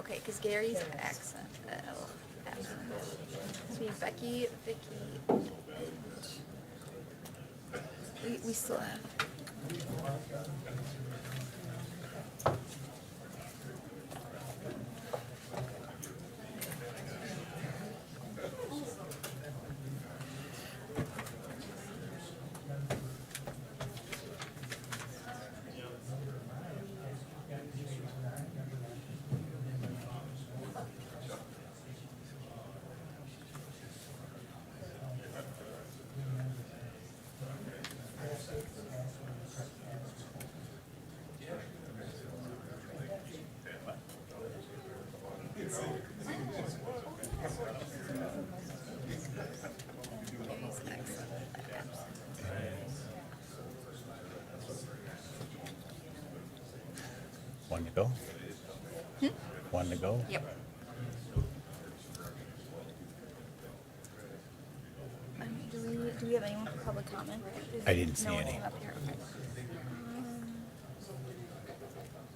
Okay, because Gary's accent. Absent. So we have Becky, Vicky, and we still have. Gary's accent. One to go? One to go? Yep. Do we have anyone for public comment? I didn't see No one any. up here. Okay.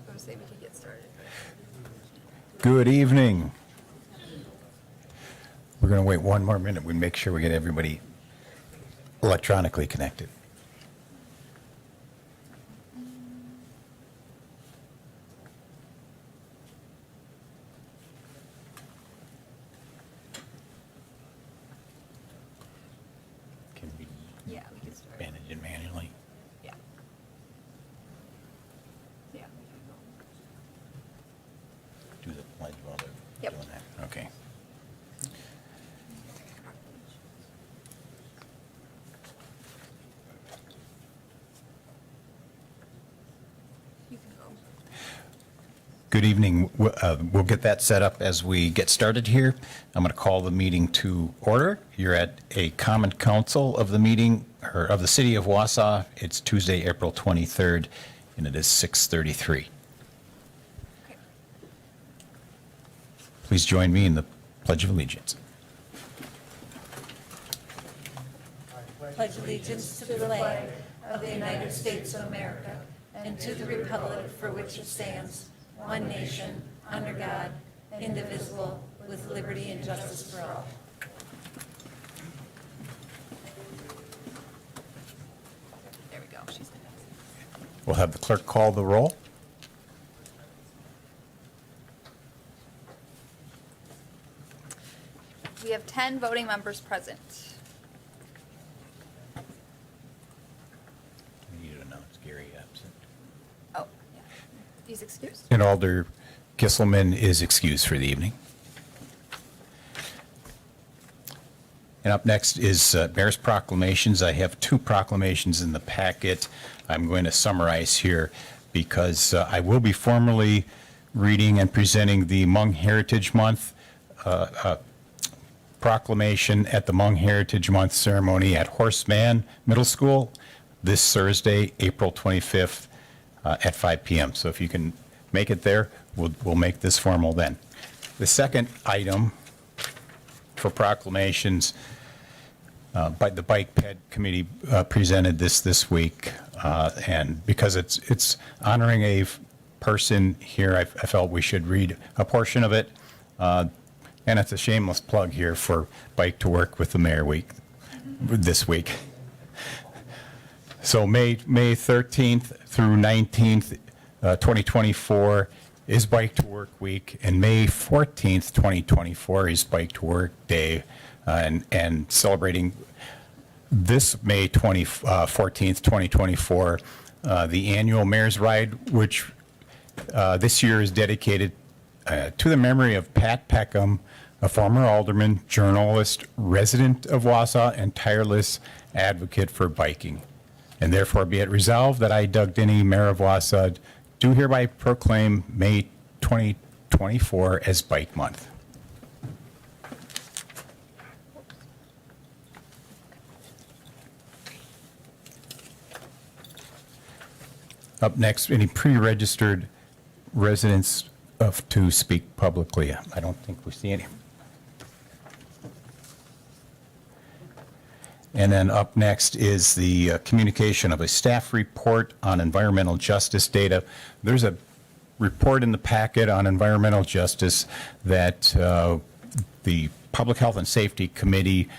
I would say we could get started. Good evening. We're going to wait one more minute. We make sure we get everybody electronically connected. Can we Yeah, we can start. manage it manually? Yeah. Yeah. Do the pledge while they're Yep. doing that? Okay. You can go. Good evening. We'll get that set up as we get started here. I'm going to call the meeting to order. You're at a common council of the meeting, or of the city of Wausau. It's Tuesday, April 23rd, and it is 6:33. Okay. Please join me in the Pledge of Allegiance. Pledge allegiance to the flag of the United States of America and to the republic for which it stands, one nation, under God, indivisible, with liberty and justice for all. There we go. She's good. We'll have the clerk call the roll. We have 10 voting members present. We need to announce Gary absent. Oh, yeah. He's excused? And Alder Gisselman is excused for the evening. And up next is Mayor's proclamations. I have two proclamations in the packet. I'm going to summarize here because I will be formally reading and presenting the Hmong Heritage Month proclamation at the Hmong Heritage Month ceremony at Horseman Middle School this Thursday, April 25th at 5 p.m. So if you can make it there, we'll make this formal then. The second item for proclamations by the Bike Ped Committee presented this week, and because it's honoring a person here, I felt we should read a portion of it. And it's a shameless plug here for Bike to Work with the Mayor Week this week. So May 13th through 19th, 2024 is Bike to Work Week, and May 14th, 2024 is Bike to Work Day, and celebrating this May 14th, 2024, the annual Mayor's Ride, which this year is dedicated to the memory of Pat Peckham, a former alderman, journalist, resident of Wausau, and tireless advocate for biking. And therefore be it resolved that I, Doug Denny, Mayor of Wausau, do hereby proclaim May 2024 as Bike Month. Up next, any pre-registered residents to speak publicly. I don't think we see any. And then up next is the communication of a staff report on environmental justice data. There's a report in the packet on environmental justice that the Public Health and Safety Committee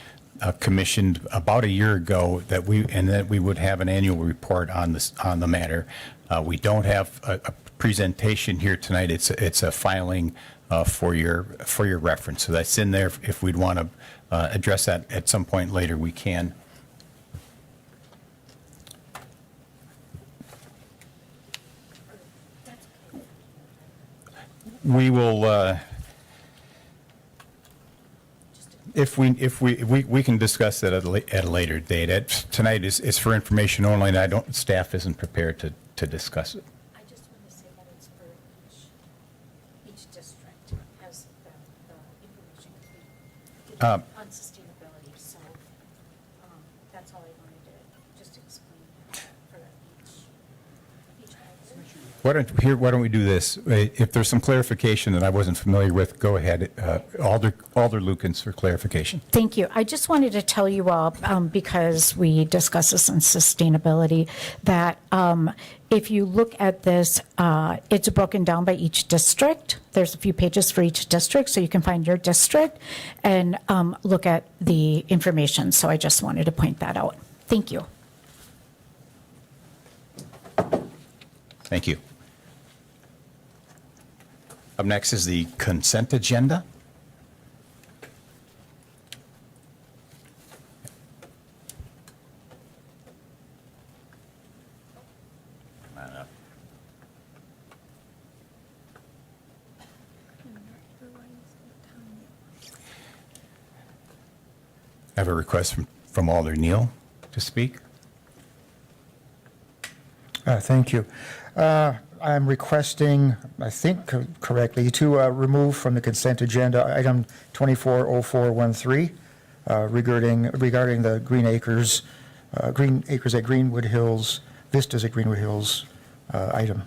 commissioned about a year ago, that we would have an annual report on this, on the matter. We don't have a presentation here tonight. It's a filing for your reference. So that's in there. If we'd want to address that at some point later, we can. We will, if we can discuss that at a later date. Tonight is for information only, and staff isn't prepared to discuss it. I just want to say that it's for each district has the information complete on sustainability, so that's all I wanted to just explain for each item. Why don't we do this? If there's some clarification that I wasn't familiar with, go ahead. Alder Lukens for clarification. Thank you. I just wanted to tell you all, because we discussed this in sustainability, that if you look at this, it's broken down by each district. There's a few pages for each district, so you can find your district and look at the information. So I just wanted to point that out. Thank you. Thank you. Up next is the consent agenda. Come on up. I have a request from Alder Neal to speak. Thank you. I'm requesting, I think correctly, to remove from the consent agenda item 240413 regarding the Green Acres at Greenwood Hills, Vistas at Greenwood Hills item.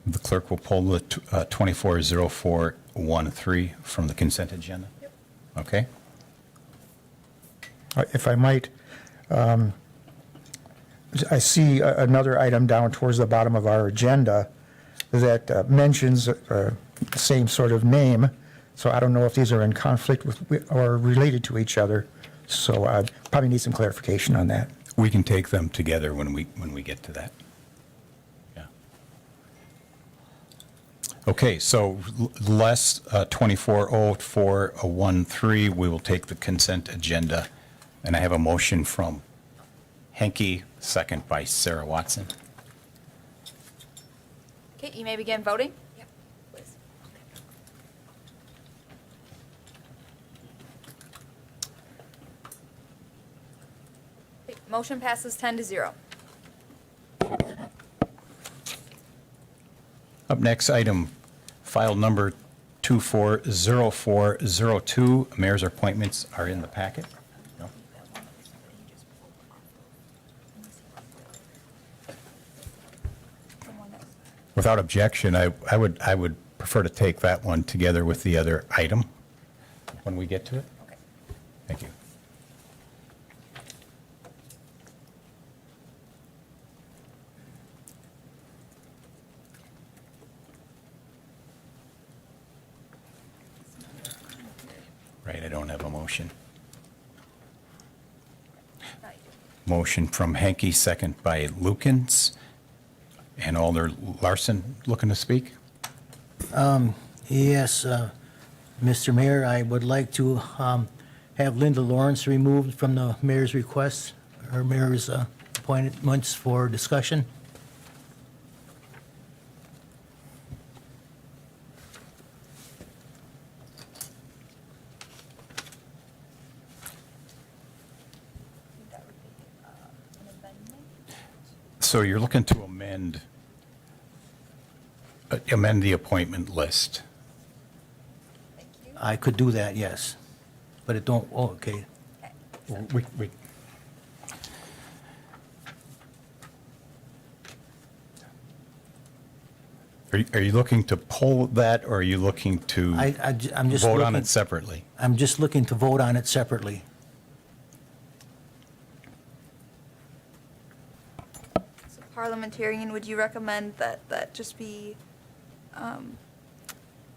The clerk will pull the 240413 from the consent agenda. Yep. Okay. If I might, I see another item down towards the bottom of our agenda that mentions the same sort of name, so I don't know if these are in conflict with or related to each other, so I probably need some clarification on that. We can take them together when we get to that. Yeah. Okay, so less 240413, we will take the consent agenda. And I have a motion from Henke, second by Sarah Watson. Okay, you may begin voting. Yep. Please. Okay, motion passes 10-0. Up next, item file number 240402. Mayor's appointments are in the packet. No? Without objection, I would prefer to take that one together with the other item when we get to it. Okay. Thank you. Right, I don't have a motion. Now you do. Motion from Henke, second by Lukens. And Alder Larson looking to speak? Yes, Mr. Mayor, I would like to have Linda Lawrence removed from the mayor's request, or mayor's appointments for discussion. That would be an amendment. So you're looking to amend the appointment list. Thank you. I could do that, yes, but it don't, oh, okay. We- Are you looking to pull that, or are you looking to I'm just vote on looking, it separately? I'm just looking to vote on it separately. parliamentarian, would you recommend that just be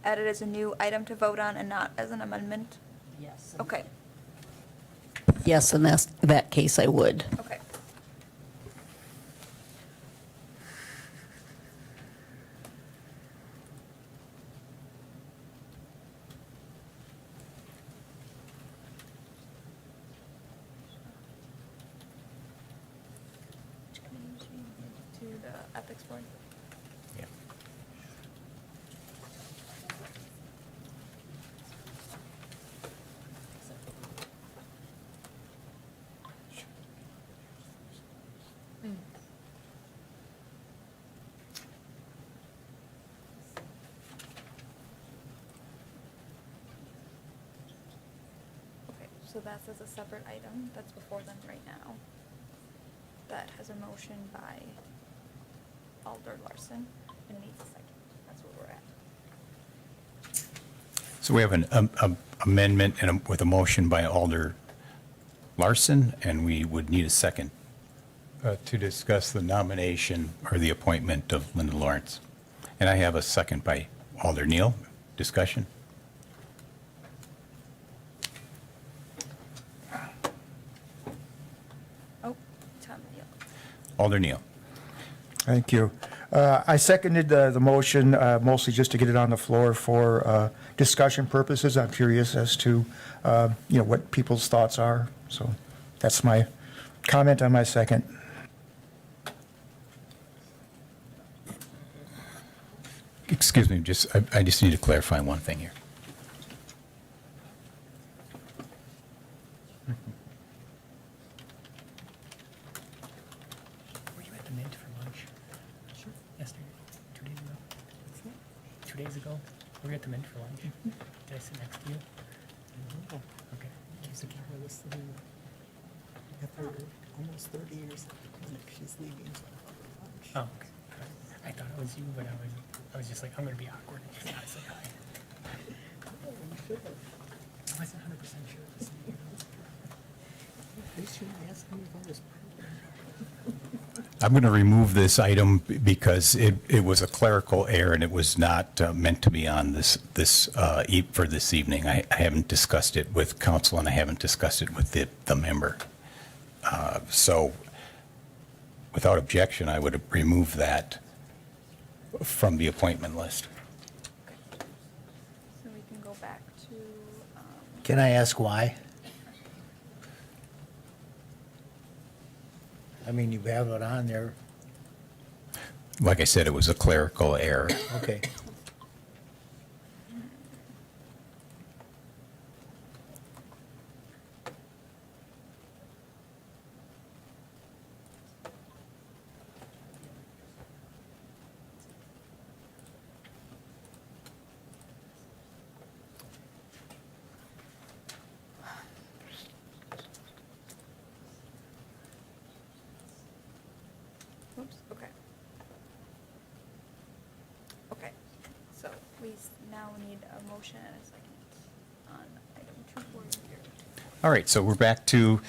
added as a new item to vote on and not as an amendment? Yes. Okay, Yes, in that case, I would. okay. To the ethics board. Yeah. Okay, so that's as a separate item that's before them right now. That has a motion by Alder Larson and needs a second. That's where we're at. So we have an amendment with a motion by Alder Larson, and we would need a second to discuss the nomination or the appointment of Linda Lawrence. And I have a second by Alder Neal. Discussion? Oh, Tom Neal. Alder Neal. Thank you. I seconded the motion, mostly just to get it on the floor for discussion purposes. I'm curious as to, what people's thoughts are. So that's my comment on my second. Excuse me, I just need to clarify one thing here. Were you at the Mint for lunch? Sure. Yesterday, 2 days ago? 2 days ago? Were you at the Mint for lunch? Did I sit next to you? Okay. She's a catalyst to after almost 30 years at the clinic, she's leaving. Oh, okay. I thought it was you, but I was just like, I'm gonna be awkward and just not say hi. I wasn't 100% sure. At least you didn't ask me about his program. I'm going to remove this item because it was a clerical error and it was not meant to be on for this evening. I haven't discussed it with council and I haven't discussed it with the member. So without objection, I would remove that from the appointment list. So we can go back to, Can I ask why? I mean, you have it on there. Like I said, it was a clerical error. Okay. oops, okay. Okay, so we now need a motion and a second on item 240. All right, so we're back to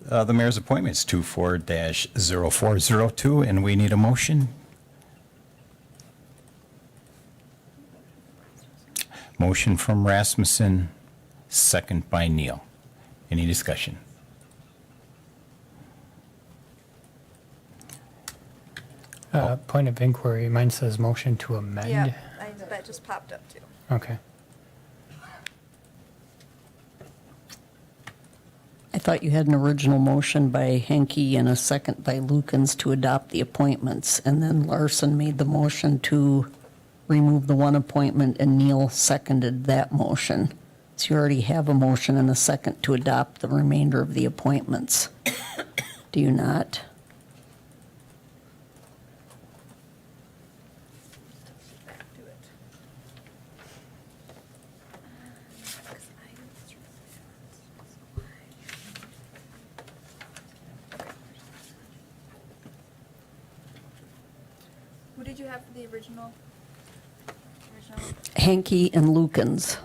the mayor's appointments, 24-0402, and we need a motion. Motion from Rasmussen, second by Neal. Any discussion? Point of inquiry, mine says motion to amend. Yeah, that just popped up too. Okay. I thought you had an original motion by Henke and a second by Lukens to adopt the appointments, and then Larson made the motion to remove the one appointment, and Neal seconded that motion. So you already have a motion and a second to adopt the remainder of the appointments. Do you not? Back to it. Who did you have for the original? Henke and Lukens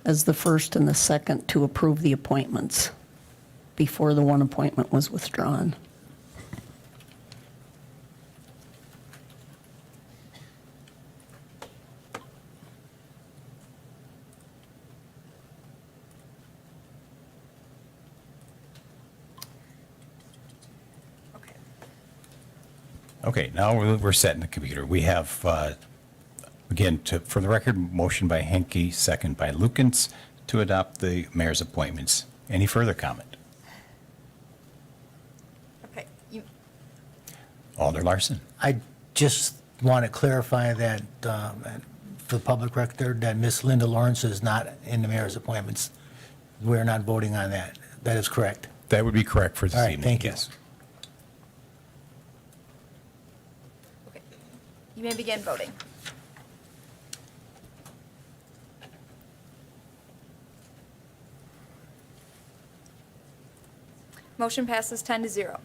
as the first and the second to approve the appointments before the one appointment was withdrawn. Okay, now we're setting the computer. We have, again, for the record, motion by Henke, second by Lukens, to adopt the mayor's appointments. Any further comment? Okay, Alder Larson. I just want to clarify that, for the public record, that Miss Linda Lawrence is not in the mayor's appointments. We're not voting on that. That is correct. That would be correct for this All right, evening. thank you. Yes. okay. You may begin voting. Motion passes 10-0.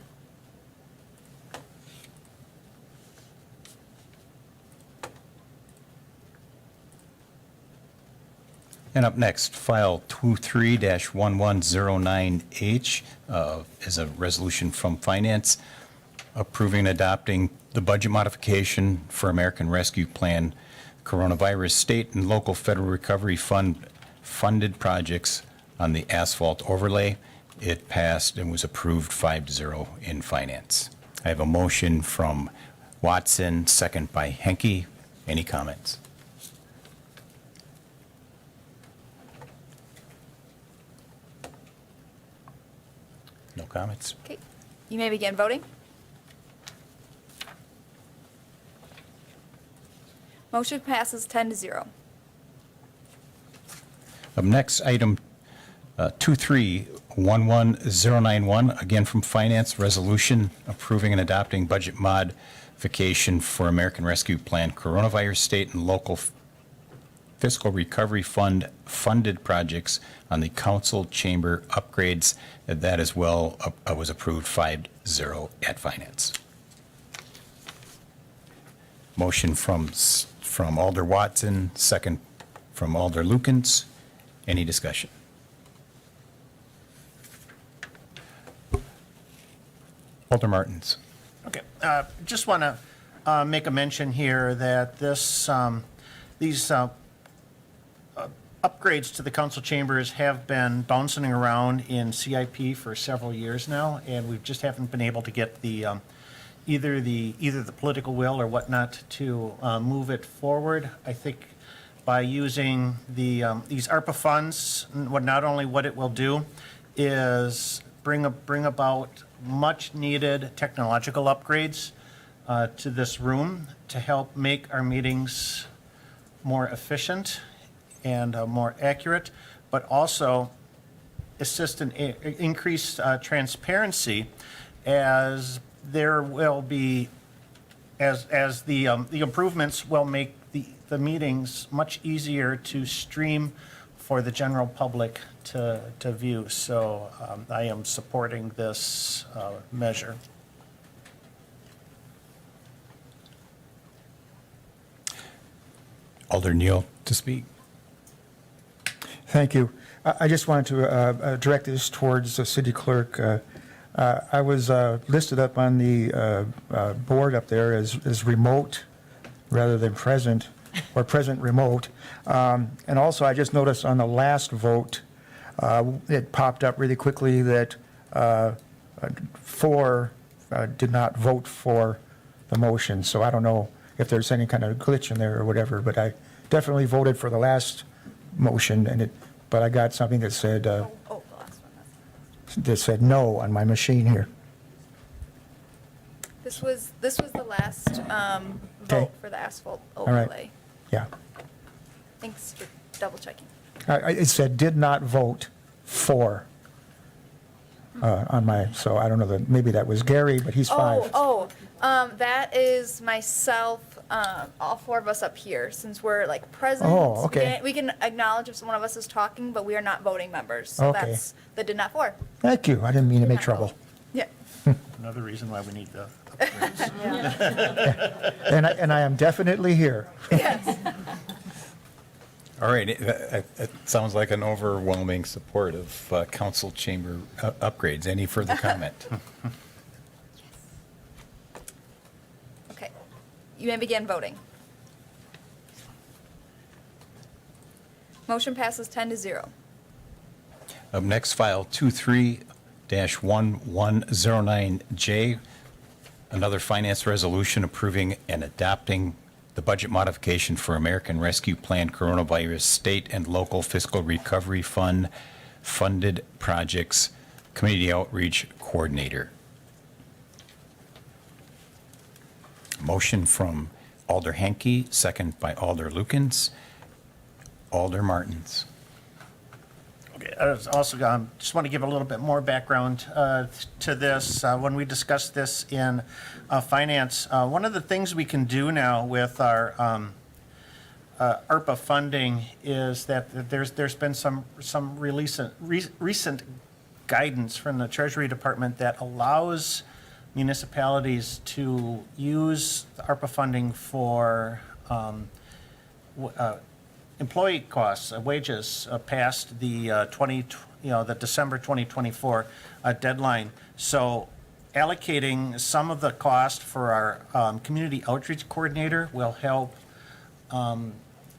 And up next, file 23-1109H is a resolution from Finance approving and adopting the budget modification for American Rescue Plan Coronavirus State and Local Federal Recovery Fund funded projects on the asphalt overlay. It passed and was approved 5-0 in Finance. I have a motion from Watson, second by Henke. Any comments? No comments? Okay, you may begin voting. Motion passes 10-0. Up next, item 2311091, again from Finance, resolution approving and adopting budget modification for American Rescue Plan Coronavirus State and Local Fiscal Recovery Fund funded projects on the council chamber upgrades. That as well was approved 5-0 at Finance. Motion from Alder Watson, second from Alder Lukens. Any discussion? Alder Martins. Okay, just want to make a mention here that these upgrades to the council chambers have been bouncing around in CIP for several years now, and we just haven't been able to get either the political will or whatnot to move it forward. I think by using these ARPA funds, not only what it will do is bring about much needed technological upgrades to this room to help make our meetings more efficient and more accurate, but also assist in increased transparency as there will be, as the improvements will make the meetings much easier to stream for the general public to view. So I am supporting this measure. Alder Neal to speak. Thank you. I just wanted to direct this towards the city clerk. I was listed up on the board up there as remote rather than present, or present remote. And also, I just noticed on the last vote, it popped up really quickly that did not vote for the motion. So I don't know if there's any kind of glitch in there or whatever, but I definitely voted for the last motion, but I got something that said The last one. that said no on my machine here. This was the last Okay. vote for the asphalt right. overlay. Yeah. Thanks for double checking. It said did not vote for on my, so I don't know, maybe that was Gary, but he's five. That is myself, all four of us up here, since we're like present. Oh, okay. We can acknowledge if one of us is talking, but we are not voting members. So Okay. that's the did not for. Thank you. I didn't mean to make trouble. Yeah. Another reason why we need the upgrades. And I am definitely here. Yes. All right, it sounds like an overwhelming support of council chamber upgrades. Any further comment? Okay. You may begin voting. Motion passes 10-0. Up next, file 23-1109J, Another finance resolution approving and adopting the budget modification for American Rescue Plan Coronavirus State and Local Fiscal Recovery Fund funded projects Community Outreach Coordinator. Motion from Alder Henke, second by Alder Lukens. Alder Martins. Okay, I was also just want to give a little bit more background to this. When we discussed this in finance, one of the things we can do now with our ARPA funding is that there's been some recent guidance from the Treasury Department that allows municipalities to use the ARPA funding for employee costs, wages, past the the December 2024 deadline. So allocating some of the cost for our community outreach coordinator will help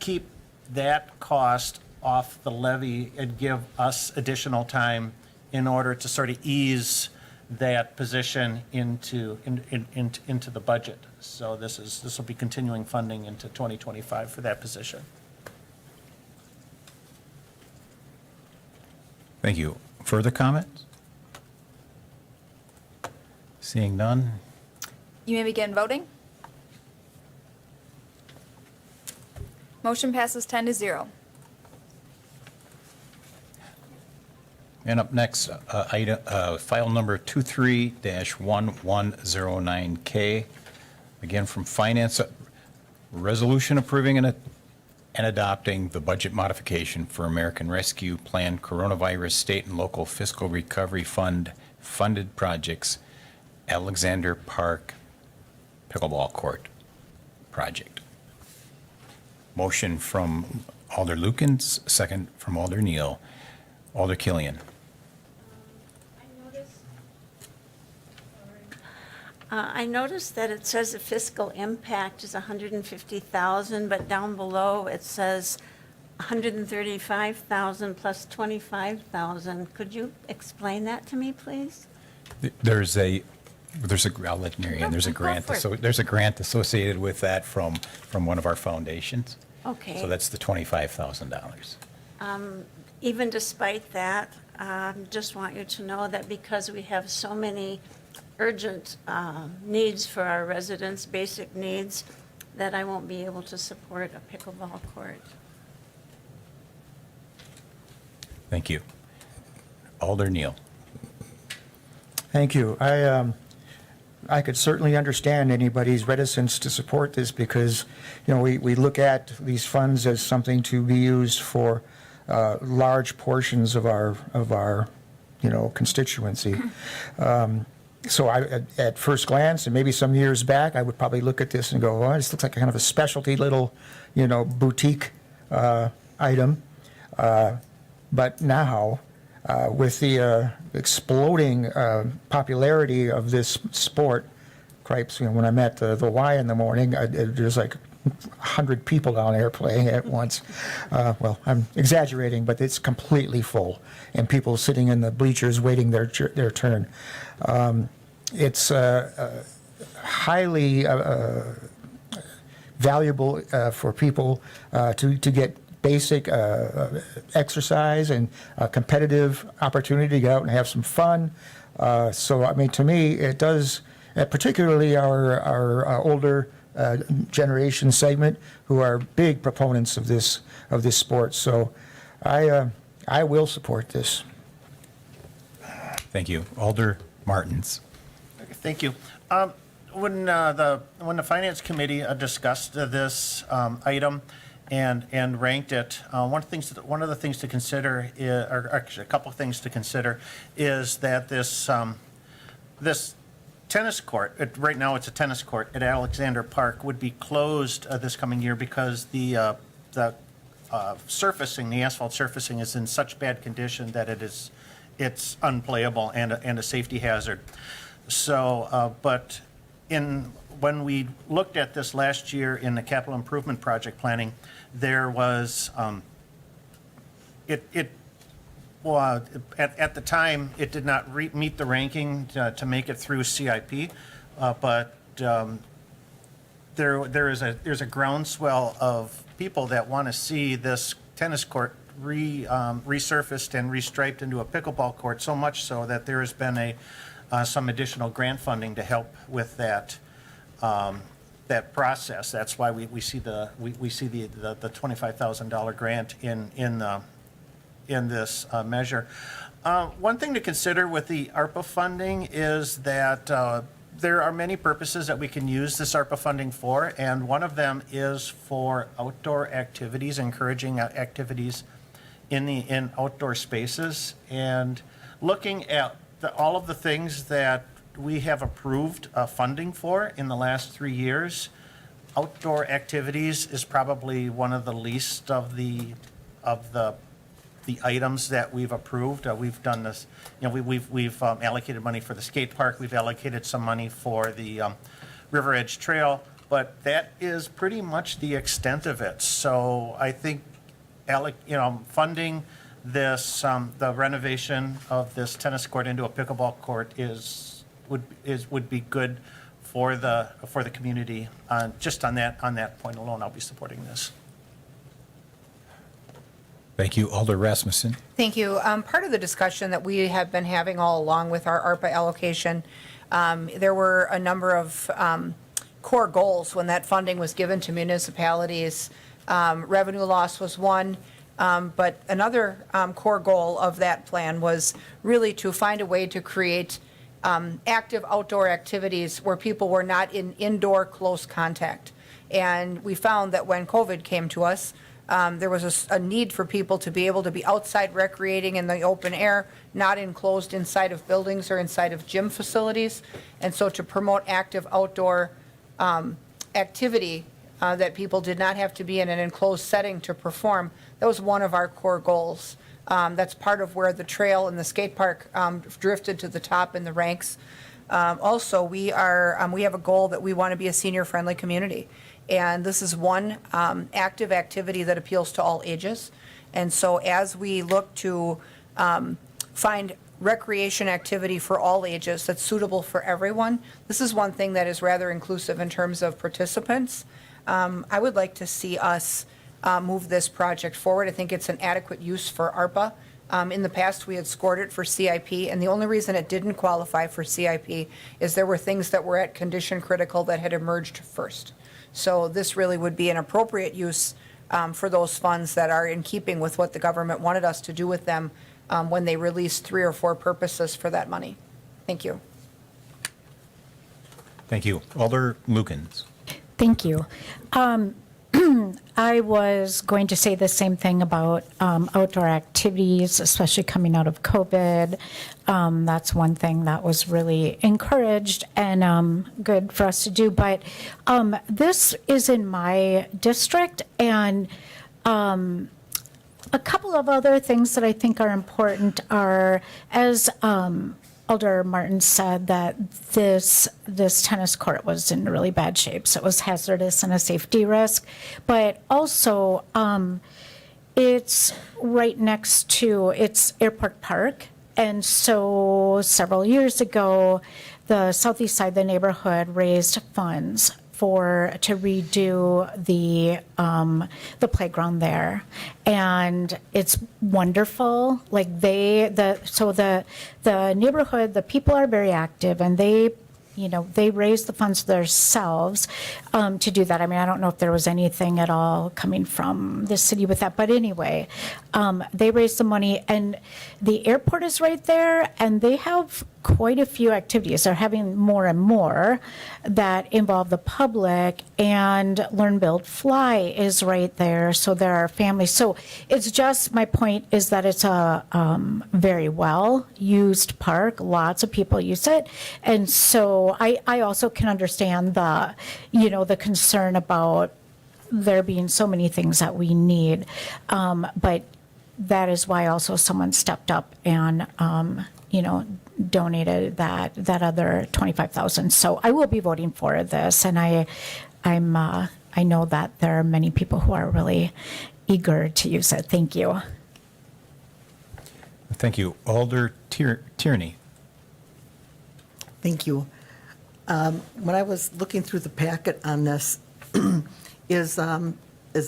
keep that cost off the levy and give us additional time in order to sort of ease that position into the budget. So this will be continuing funding into 2025 for that position. Thank you. Further comments? Seeing none. You may begin voting. Motion passes 10-0. And up next, file number 23-1109K, again from Finance, resolution approving and adopting the budget modification for American Rescue Plan Coronavirus State and Local Fiscal Recovery Fund funded projects, Alexander Park Pickleball Court project. Motion from Alder Lukens, second from Alder Neal. Alder Killian. I noticed that it says the fiscal impact is 150,000, but down below it says 135,000 plus 25,000. Could you explain that to me, please? I'll let Mary Ann, there's a Go grant, for it. so there's a grant associated with that from one of our foundations. Okay. So that's the $25,000. Even despite that, just want you to know that because we have so many urgent needs for our residents, basic needs, that I won't be able to support a pickleball court. Thank you. Alder Neal. Thank you. I could certainly understand anybody's reticence to support this because, we look at these funds as something to be used for large portions of our constituency. So at first glance, and maybe some years back, I would probably look at this and go, "Oh, this looks like kind of a specialty little, boutique item." But now, with the exploding popularity of this sport, cripes, when I'm at the Y in the morning, there's like 100 people down there playing at once. Well, I'm exaggerating, but it's completely full, and people sitting in the bleachers waiting their turn. It's highly valuable for people to get basic exercise and a competitive opportunity to get out and have some fun. So, to me, it does, particularly our older generation segment, who are big proponents of this sport. So, I will support this. Thank you. Alder Martins. Thank you. When the Finance Committee discussed this item and ranked it, one of the things to consider, or actually a couple of things to consider, is that this tennis court, right now it's a tennis court at Alexander Park, would be closed this coming year because the surfacing, the asphalt surfacing, is in such bad condition that it's unplayable and a safety hazard. So, but when we looked at this last year in the capital improvement project planning, there was at the time it did not meet the ranking to make it through CIP, but there's a groundswell of people that want to see this tennis court resurfaced and restriped into a pickleball court, so much so that there has been some additional grant funding to help with that process. That's why we see the $25,000 grant in this measure. One thing to consider with the ARPA funding is that there are many purposes that we can use this ARPA funding for, and one of them is for outdoor activities, encouraging activities in outdoor spaces, and looking at all of the things that we have approved funding for in the last 3 years. Outdoor activities is probably one of the least of the items that we've approved. We've done this, we've allocated money for the skate park. We've allocated some money for the River Edge Trail, but that is pretty much the extent of it. So I think, funding this, the renovation of this tennis court into a pickleball court would be good for the community. Just on that point alone, I'll be supporting this. Thank you. Alder Rasmussen. Thank you. Part of the discussion that we have been having all along with our ARPA allocation, there were a number of core goals when that funding was given to municipalities. Revenue loss was one, but another core goal of that plan was really to find a way to create active outdoor activities where people were not in indoor close contact. And we found that when COVID came to us, there was a need for people to be able to be outside recreating in the open air, not enclosed inside of buildings or inside of gym facilities. And so to promote active outdoor activity that people did not have to be in an enclosed setting to perform, that was one of our core goals. That's part of where the trail and the skate park drifted to the top in the ranks. Also, we have a goal that we want to be a senior-friendly community. And this is one active activity that appeals to all ages. And so as we look to find recreation activity for all ages that's suitable for everyone, this is one thing that is rather inclusive in terms of participants. I would like to see us move this project forward. I think it's an adequate use for ARPA. In the past, we had scored it for CIP, and the only reason it didn't qualify for CIP is there were things that were at condition critical that had emerged first. So this really would be an appropriate use for those funds that are in keeping with what the government wanted us to do with them when they released 3 or 4 purposes for that money. Thank you. Thank you. Alder Lukens. Thank you. I was going to say the same thing about outdoor activities, especially coming out of COVID. That's one thing that was really encouraged and good for us to do. But this is in my district, and a couple of other things that I think are important are, as Alder Martin said, that this tennis court was in really bad shape, so it was hazardous and a safety risk. But also, it's right next to Airport Park, and so several years ago, the southeast side of the neighborhood raised funds to redo the playground there, and it's wonderful. Like the neighborhood, the people are very active, and they raise the funds themselves to do that. I mean, I don't know if there was anything at all coming from the city with that, but anyway, they raised the money, and the airport is right there, and they have quite a few activities. They're having more and more that involve the public, and Learn, Build, Fly is right there, so there are families. So it's just, my point is that it's a very well-used park. Lots of people use it. And so I also can understand the concern about there being so many things that we need. But that is why also someone stepped up and, donated that other $25,000. So I will be voting for this, and I know that there are many people who are really eager to use it. Thank you. Thank you. Alder Tierney. Thank you. When I was looking through the packet on this, is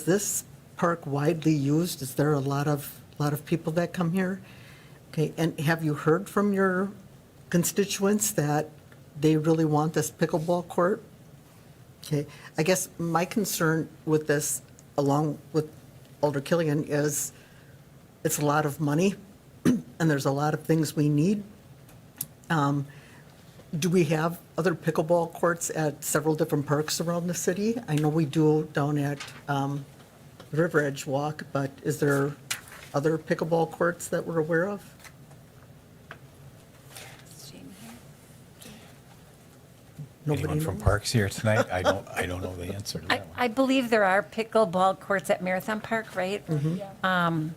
this park widely used? Is there a lot of people that come here? Okay, and have you heard from your constituents that they really want this pickleball court? Okay, I guess my concern with this, along with Alder Killian, is it's a lot of money, and there's a lot of things we need. Do we have other pickleball courts at several different parks around the city? I know we do down at River Edge Walk, but is there other pickleball courts that we're aware of? Nobody Anyone from knows? Parks here tonight? I don't know the answer to that one. I believe there are pickleball courts at Marathon Park, right? And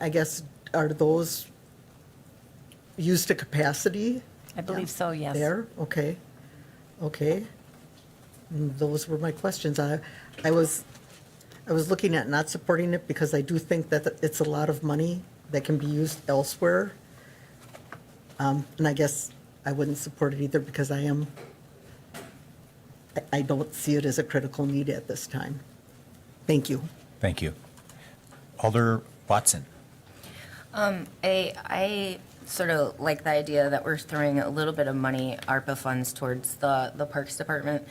I guess, are those used to capacity? I believe so, yes. There, okay, okay. And those were my questions. I was looking at not supporting it because I do think that it's a lot of money that can be used elsewhere. And I guess I wouldn't support it either because I don't see it as a critical need at this time. Thank you. Thank you. Alder Watson. I sort of like the idea that we're throwing a little bit of money, ARPA funds, towards the Parks Department.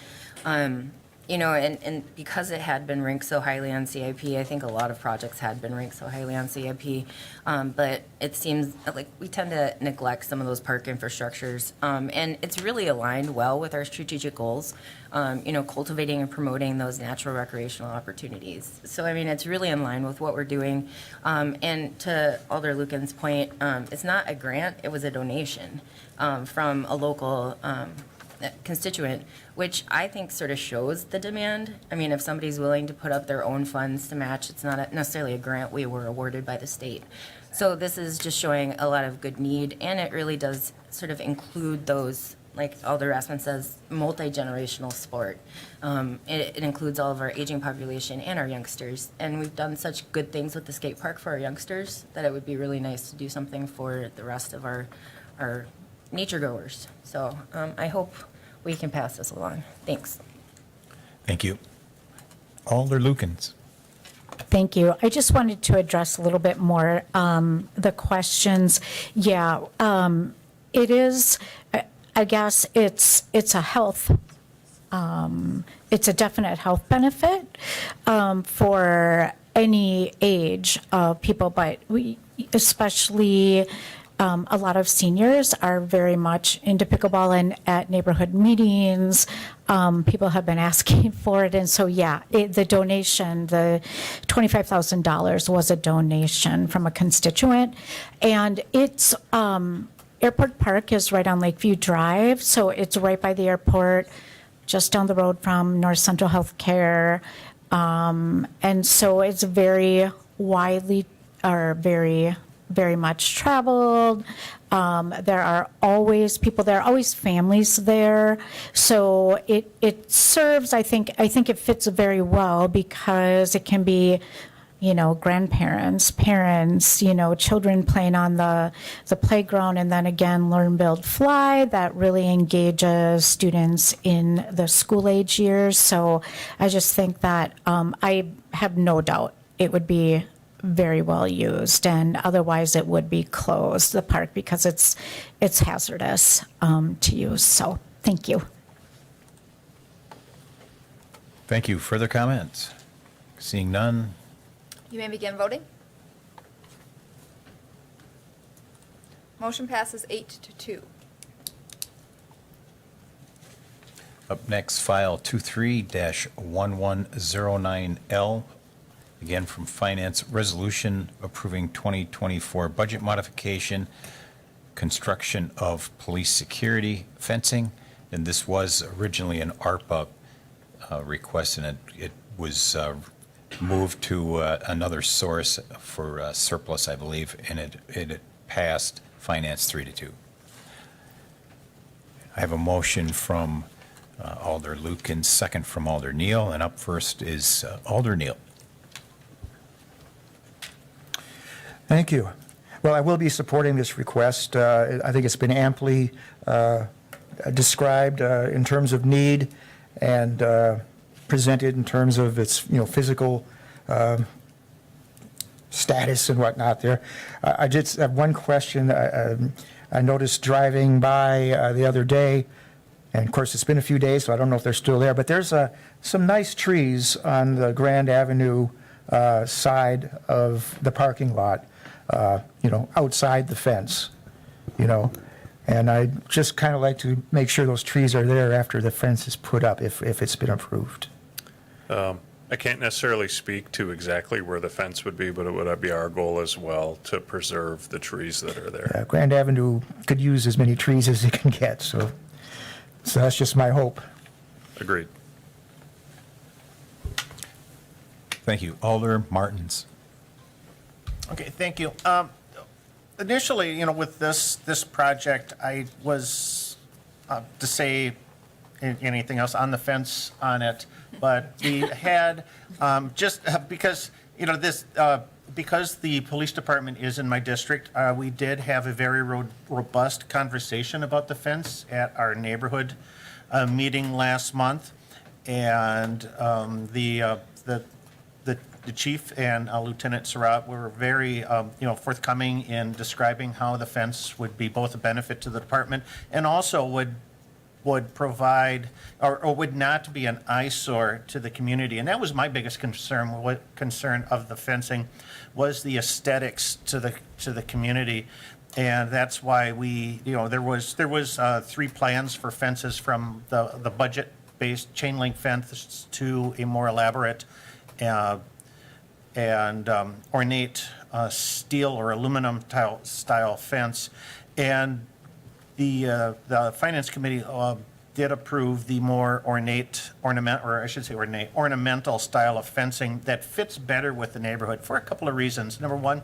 You know, and because it had been ranked so highly on CIP, I think a lot of projects had been ranked so highly on CIP. But it seems like we tend to neglect some of those park infrastructures. And it's really aligned well with our strategic goals, you know, cultivating and promoting those natural recreational opportunities. So, I mean, it's really in line with what we're doing. And to Alder Lucan's point, it's not a grant, it was a donation from a local constituent, which I think sort of shows the demand. I mean, if somebody's willing to put up their own funds to match, it's not necessarily a grant we were awarded by the state. So this is just showing a lot of good need, and it really does sort of include those, like Alder Rasmussen says, multi-generational sport. It includes all of our aging population and our youngsters, and we've done such good things with the skate park for our youngsters that it would be really nice to do something for the rest of our nature goers. So I hope we can pass this along. Thanks. Thank you. Alder Lukens. Thank you. I just wanted to address a little bit more the questions. Yeah, it is, I guess it's a health, it's a definite health benefit for any age of people, but we, especially a lot of seniors are very much into pickleball, and at neighborhood meetings, people have been asking for it. And so, yeah, the donation, the $25,000 was a donation from a constituent. And it's, Airport Park is right on Lakeview Drive, so it's right by the airport, just down the road from North Central Healthcare. And so it's very widely, or very much traveled. There are always people there, always families there. So it serves, I think it fits very well because it can be, you know, grandparents, parents, you know, children playing on the playground, and then again, Learn, Build, Fly, that really engages students in the school age years. So I just think that I have no doubt it would be very well used, and otherwise it would be closed, the park, because it's hazardous to use. So thank you. Thank you. Further comments? Seeing none. You may begin voting. Motion passes 8-2. Up next, file 23-1109L. Again, from Finance, resolution approving 2024 budget modification, construction of police security fencing. And this was originally an ARPA request, and it was moved to another source for surplus, I believe, and it passed Finance 3-2. I have a motion from Alder Lukens, second from Alder Neal, and up first is Alder Neal. Thank you. Well, I will be supporting this request. I think it's been amply described in terms of need and presented in terms of its, physical status and whatnot there. I just have one question. I noticed driving by the other day, and of course, it's been a few days, so I don't know if they're still there, but there's some nice trees on the Grand Avenue side of the parking lot, outside the fence, and I'd just kind of like to make sure those trees are there after the fence is put up, if it's been approved. I can't necessarily speak to exactly where the fence would be, but it would be our goal as well to preserve the trees that are there. Grand Avenue could use as many trees as it can get, so that's just my hope. Agreed. Thank you. Alder Martins. Okay, thank you. Initially, with this project, I was, to say anything else, on the fence on it, but we had, just because, because the police department is in my district, we did have a very robust conversation about the fence at our neighborhood meeting last month, and the chief and Lieutenant Surratt were very, forthcoming in describing how the fence would be both a benefit to the department and also would provide or would not be an eyesore to the community. And that was my biggest concern. What concern of the fencing was the aesthetics to the community. And that's why we, there was 3 plans for fences, from the budget-based chain link fence to a more elaborate and ornate steel or aluminum style fence. And the Finance Committee did approve the more ornamental style of fencing that fits better with the neighborhood for a couple of reasons. Number one,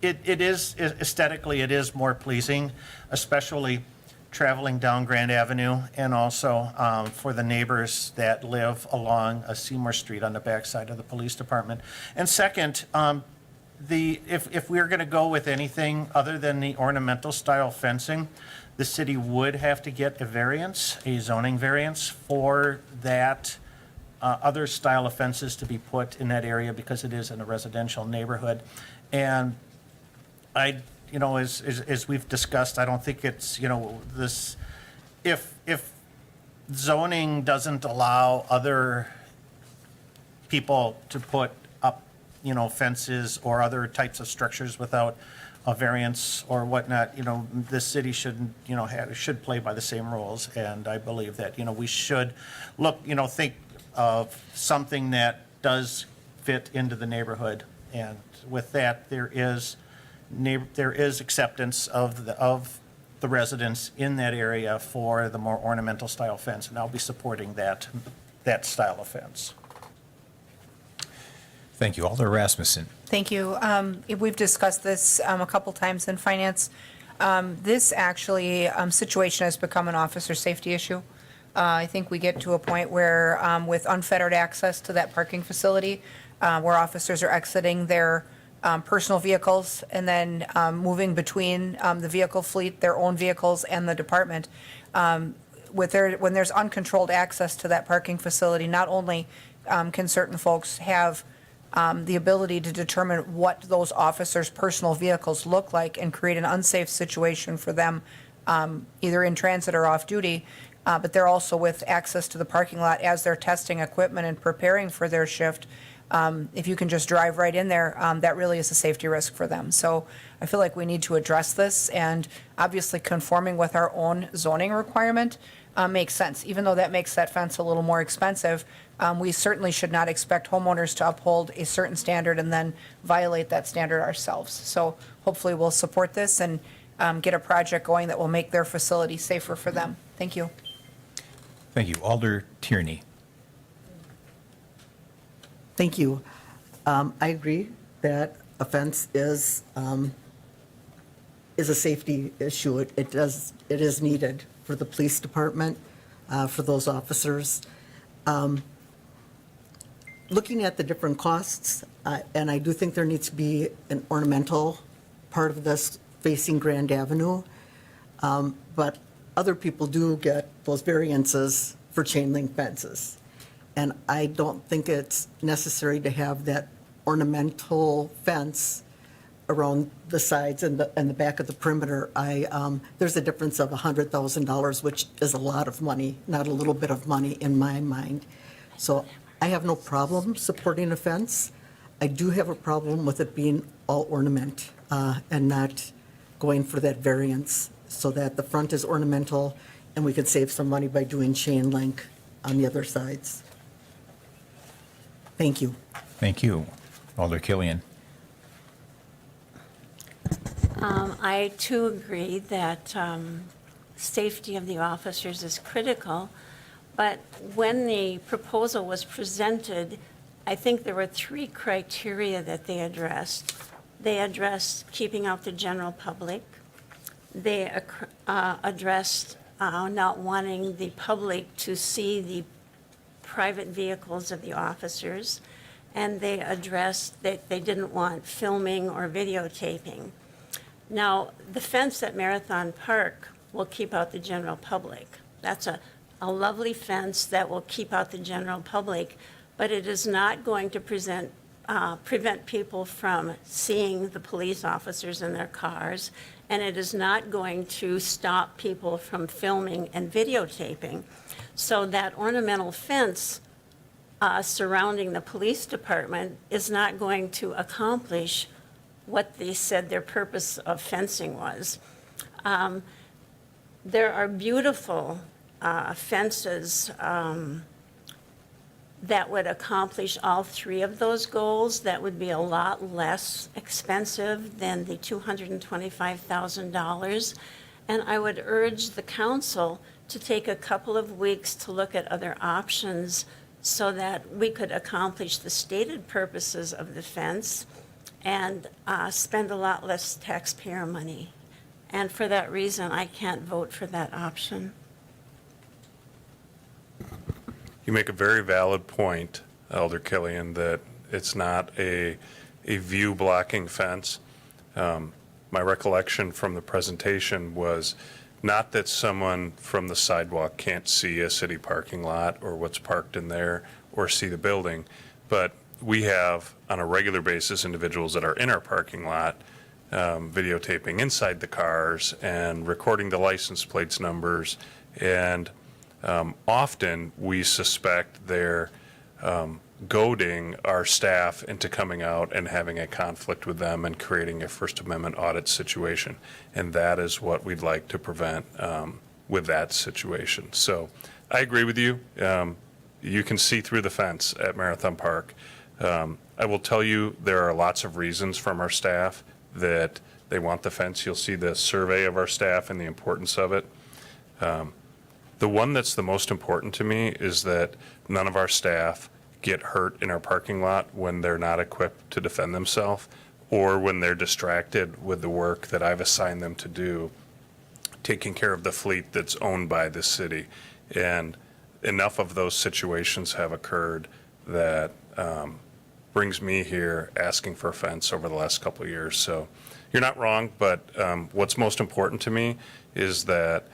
it is aesthetically, it is more pleasing, especially traveling down Grand Avenue, and also for the neighbors that live along Seymour Street on the backside of the police department. And second, if we are going to go with anything other than the ornamental style fencing, the city would have to get a zoning variance for that other style of fences to be put in that area, because it is in a residential neighborhood. And as we've discussed, I don't think it's, this, if zoning doesn't allow other people to put up, fences or other types of structures without a variance or whatnot, this city shouldn't, should play by the same rules. And I believe that, we should look, think of something that does fit into the neighborhood. And with that, there is acceptance of the residents in that area for the more ornamental style fence, and I'll be supporting that style of fence. Thank you. Alder Rasmussen. Thank you. We've discussed this a couple times in finance. This actually situation has become an officer safety issue. I think we get to a point where with unfettered access to that parking facility, where officers are exiting their personal vehicles and then moving between the vehicle fleet, their own vehicles, and the department. When there's uncontrolled access to that parking facility, not only can certain folks have the ability to determine what those officers' personal vehicles look like and create an unsafe situation for them, either in transit or off duty, but they're also with access to the parking lot as they're testing equipment and preparing for their shift. If you can just drive right in there, that really is a safety risk for them. So I feel like we need to address this, and obviously conforming with our own zoning requirement makes sense. Even though that makes that fence a little more expensive, we certainly should not expect homeowners to uphold a certain standard and then violate that standard ourselves. So hopefully we'll support this and get a project going that will make their facility safer for them. Thank you. Thank you. Alder Tierney. Thank you. I agree that a fence is a safety issue. It is needed for the police department, for those officers. Looking at the different costs, and I do think there needs to be an ornamental part of this facing Grand Avenue. But other people do get those variances for chain link fences. And I don't think it's necessary to have that ornamental fence around the sides and the back of the perimeter. There's a difference of $100,000, which is a lot of money, not a little bit of money in my mind. So I have no problem supporting a fence. I do have a problem with it being all ornament and not going for that variance so that the front is ornamental and we could save some money by doing chain link on the other sides. Thank you. Thank you. Alder Killian. I too agree that safety of the officers is critical, but when the proposal was presented, I think there were 3 criteria that they addressed. They addressed keeping out the general public. They addressed not wanting the public to see the private vehicles of the officers, and they addressed that they didn't want filming or videotaping. Now, the fence at Marathon Park will keep out the general public. That's a lovely fence that will keep out the general public, but it is not going to prevent people from seeing the police officers in their cars, and it is not going to stop people from filming and videotaping. So that ornamental fence surrounding the police department is not going to accomplish what they said their purpose of fencing was. There are beautiful fences that would accomplish all 3 of those goals. That would be a lot less expensive than the $225,000. And I would urge the council to take a couple of weeks to look at other options so that we could accomplish the stated purposes of the fence and spend a lot less taxpayer money. And for that reason, I can't vote for that option. You make a very valid point, Elder Killian, that it's not a view blocking fence. My recollection from the presentation was not that someone from the sidewalk can't see a city parking lot or what's parked in there or see the building, but we have on a regular basis individuals that are in our parking lot videotaping inside the cars and recording the license plates numbers, and often we suspect they're goading our staff into coming out and having a conflict with them and creating a First Amendment audit situation. And that is what we'd like to prevent with that situation. So I agree with you. You can see through the fence at Marathon Park. I will tell you there are lots of reasons from our staff that they want the fence. You'll see the survey of our staff and the importance of it. The one that's the most important to me is that none of our staff get hurt in our parking lot when they're not equipped to defend themselves or when they're distracted with the work that I've assigned them to do, taking care of the fleet that's owned by the city. And enough of those situations have occurred that brings me here asking for a fence over the last couple of years. So you're not wrong, but what's most important to me is that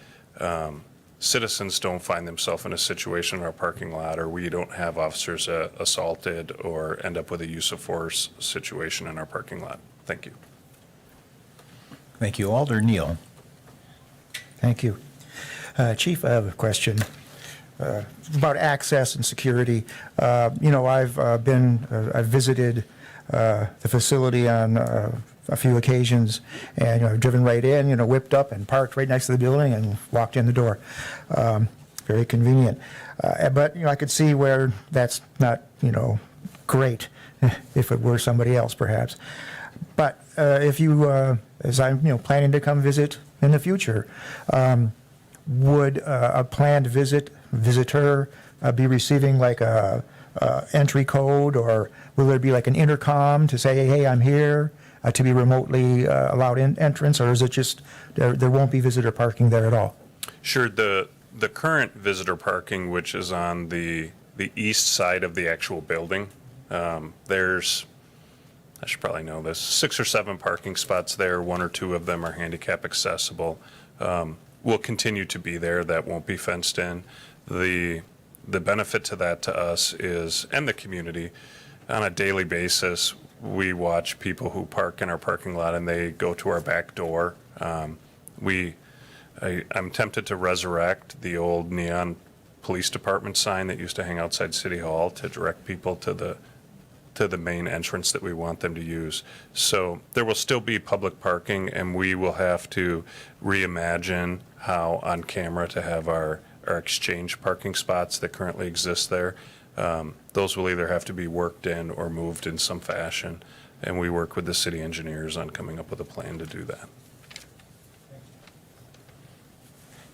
citizens don't find themselves in a situation in our parking lot, or we don't have officers assaulted or end up with a use of force situation in our parking lot. Thank you. Thank you. Alder Neal. Thank you. Chief, I have a question about access and security. I've visited the facility on a few occasions, and I've driven right in, whipped up and parked right next to the building and walked in the door. Very convenient. But I could see where that's not great if it were somebody else perhaps. But if you, as I'm planning to come visit in the future, would a planned visitor be receiving like a entry code, or will there be like an intercom to say, hey, I'm here, to be remotely allowed entrance, or is it just there won't be visitor parking there at all? Sure. The current visitor parking, which is on the east side of the actual building, there's I should probably know this, 6 or 7 parking spots there. 1 or 2 of them are handicap accessible. Will continue to be there. That won't be fenced in. The benefit to that to us is, and the community, on a daily basis, we watch people who park in our parking lot and they go to our back door. I'm tempted to resurrect the old neon police department sign that used to hang outside City Hall to direct people to the main entrance that we want them to use. So there will still be public parking, and we will have to reimagine how on camera to have our exchange parking spots that currently exist there. Those will either have to be worked in or moved in some fashion, and we work with the city engineers on coming up with a plan to do that.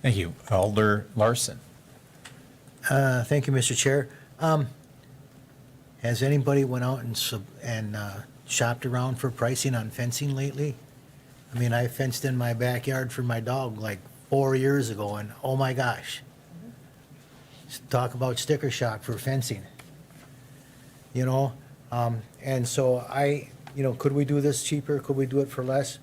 Thank you. Alder Larson. Thank you, Mr. Chair. Has anybody went out and shopped around for pricing on fencing lately? I mean, I fenced in my backyard for my dog like 4 years ago, and oh my gosh. Talk about sticker shock for fencing. You know, and so could we do this cheaper? Could we do it for less?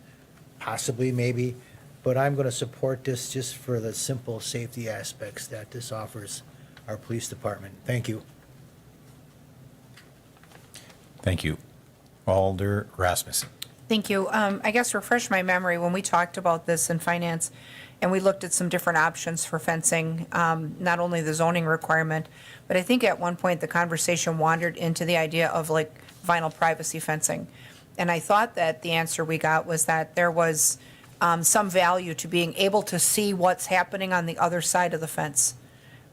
Possibly, maybe. But I'm going to support this just for the simple safety aspects that this offers our police department. Thank you. Thank you. Alder Rasmussen. Thank you. I guess refresh my memory, when we talked about this in finance, and we looked at some different options for fencing, not only the zoning requirement, but I think at one point the conversation wandered into the idea of like vinyl privacy fencing. And I thought that the answer we got was that there was some value to being able to see what's happening on the other side of the fence.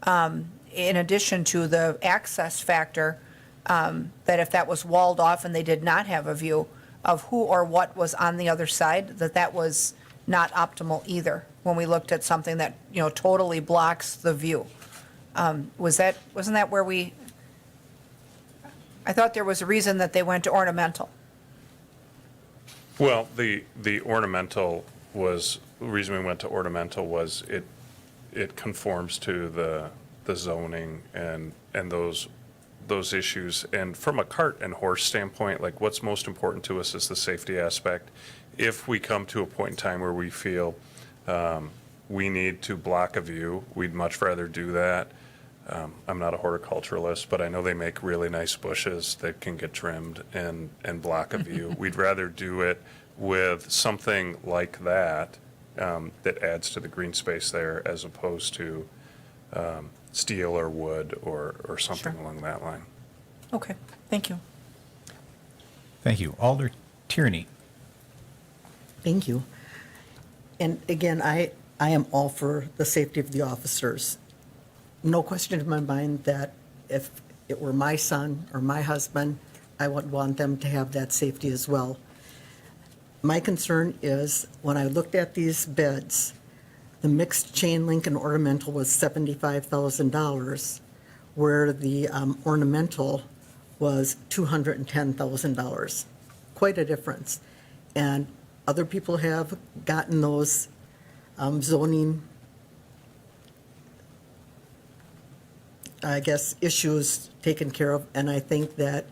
In addition to the access factor, that if that was walled off and they did not have a view of who or what was on the other side, that was not optimal either when we looked at something that, totally blocks the view. Wasn't that where I thought there was a reason that they went to ornamental. Well, the ornamental was, the reason we went to ornamental was it conforms to the zoning and those issues. And from a cart and horse standpoint, like what's most important to us is the safety aspect. If we come to a point in time where we feel we need to block a view, we'd much rather do that. I'm not a horticulturalist, but I know they make really nice bushes that can get trimmed and block a view. We'd rather do it with something like that that adds to the green space there as opposed to steel or wood or something Sure. along that line. Okay, thank you. Thank you. Alder Tierney. Thank you. And again, I am all for the safety of the officers. No question in my mind that if it were my son or my husband, I would want them to have that safety as well. My concern is when I looked at these bids, the mixed chain link and ornamental was $75,000, where the ornamental was $210,000. Quite a difference. And other people have gotten those zoning, I guess, issues taken care of, and I think that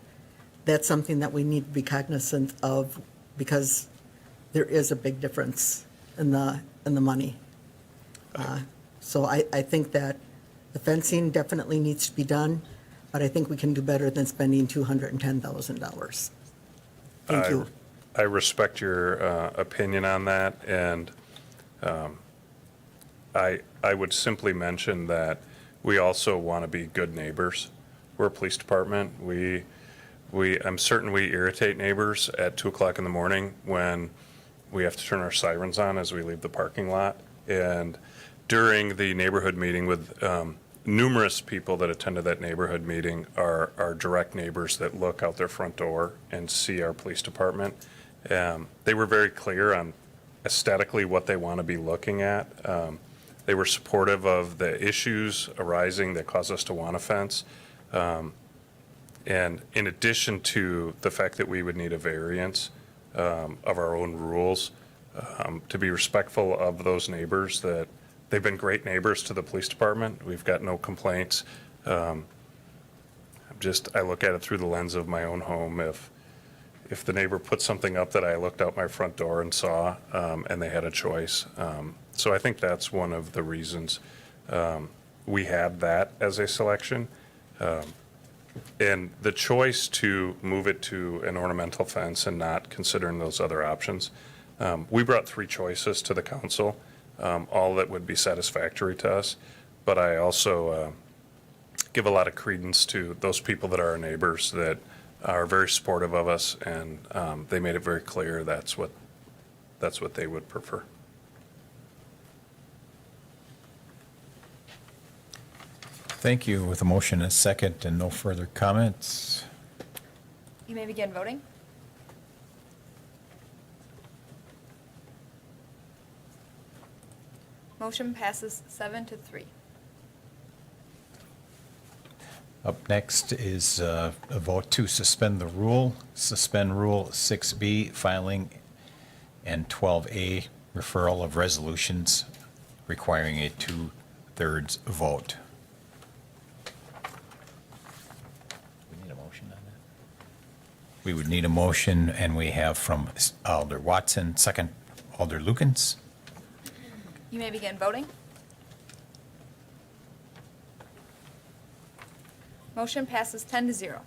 that's something that we need to be cognizant of because there is a big difference in the money. So I think that the fencing definitely needs to be done, but I think we can do better than spending $210,000. Thank you. I respect your opinion on that, and I would simply mention that we also want to be good neighbors. We're a police department. I'm certain we irritate neighbors at 2 o'clock in the morning when we have to turn our sirens on as we leave the parking lot. And during the neighborhood meeting with numerous people that attended that neighborhood meeting are direct neighbors that look out their front door and see our police department. They were very clear on aesthetically what they want to be looking at. They were supportive of the issues arising that cause us to want a fence. And in addition to the fact that we would need a variance of our own rules, to be respectful of those neighbors, that they've been great neighbors to the police department. We've got no complaints. I look at it through the lens of my own home. if the neighbor put something up that I looked out my front door and saw, and they had a choice. So I think that's one of the reasons we had that as a selection. And the choice to move it to an ornamental fence and not considering those other options, we brought 3 choices to the council, all that would be satisfactory to us. But I also give a lot of credence to those people that are our neighbors that are very supportive of us, and they made it very clear that's what they would prefer. Thank you. With a motion and a second and no further comments, You may begin voting. Motion passes 7-3. up next is a vote to suspend the rule, suspend Rule 6B, filing, and 12A, referral of resolutions requiring a 2/3 vote. We need a motion on that? We would need a motion, and we have from Alder Watson, second Alder Lukens. You may begin voting. Motion passes 10-0.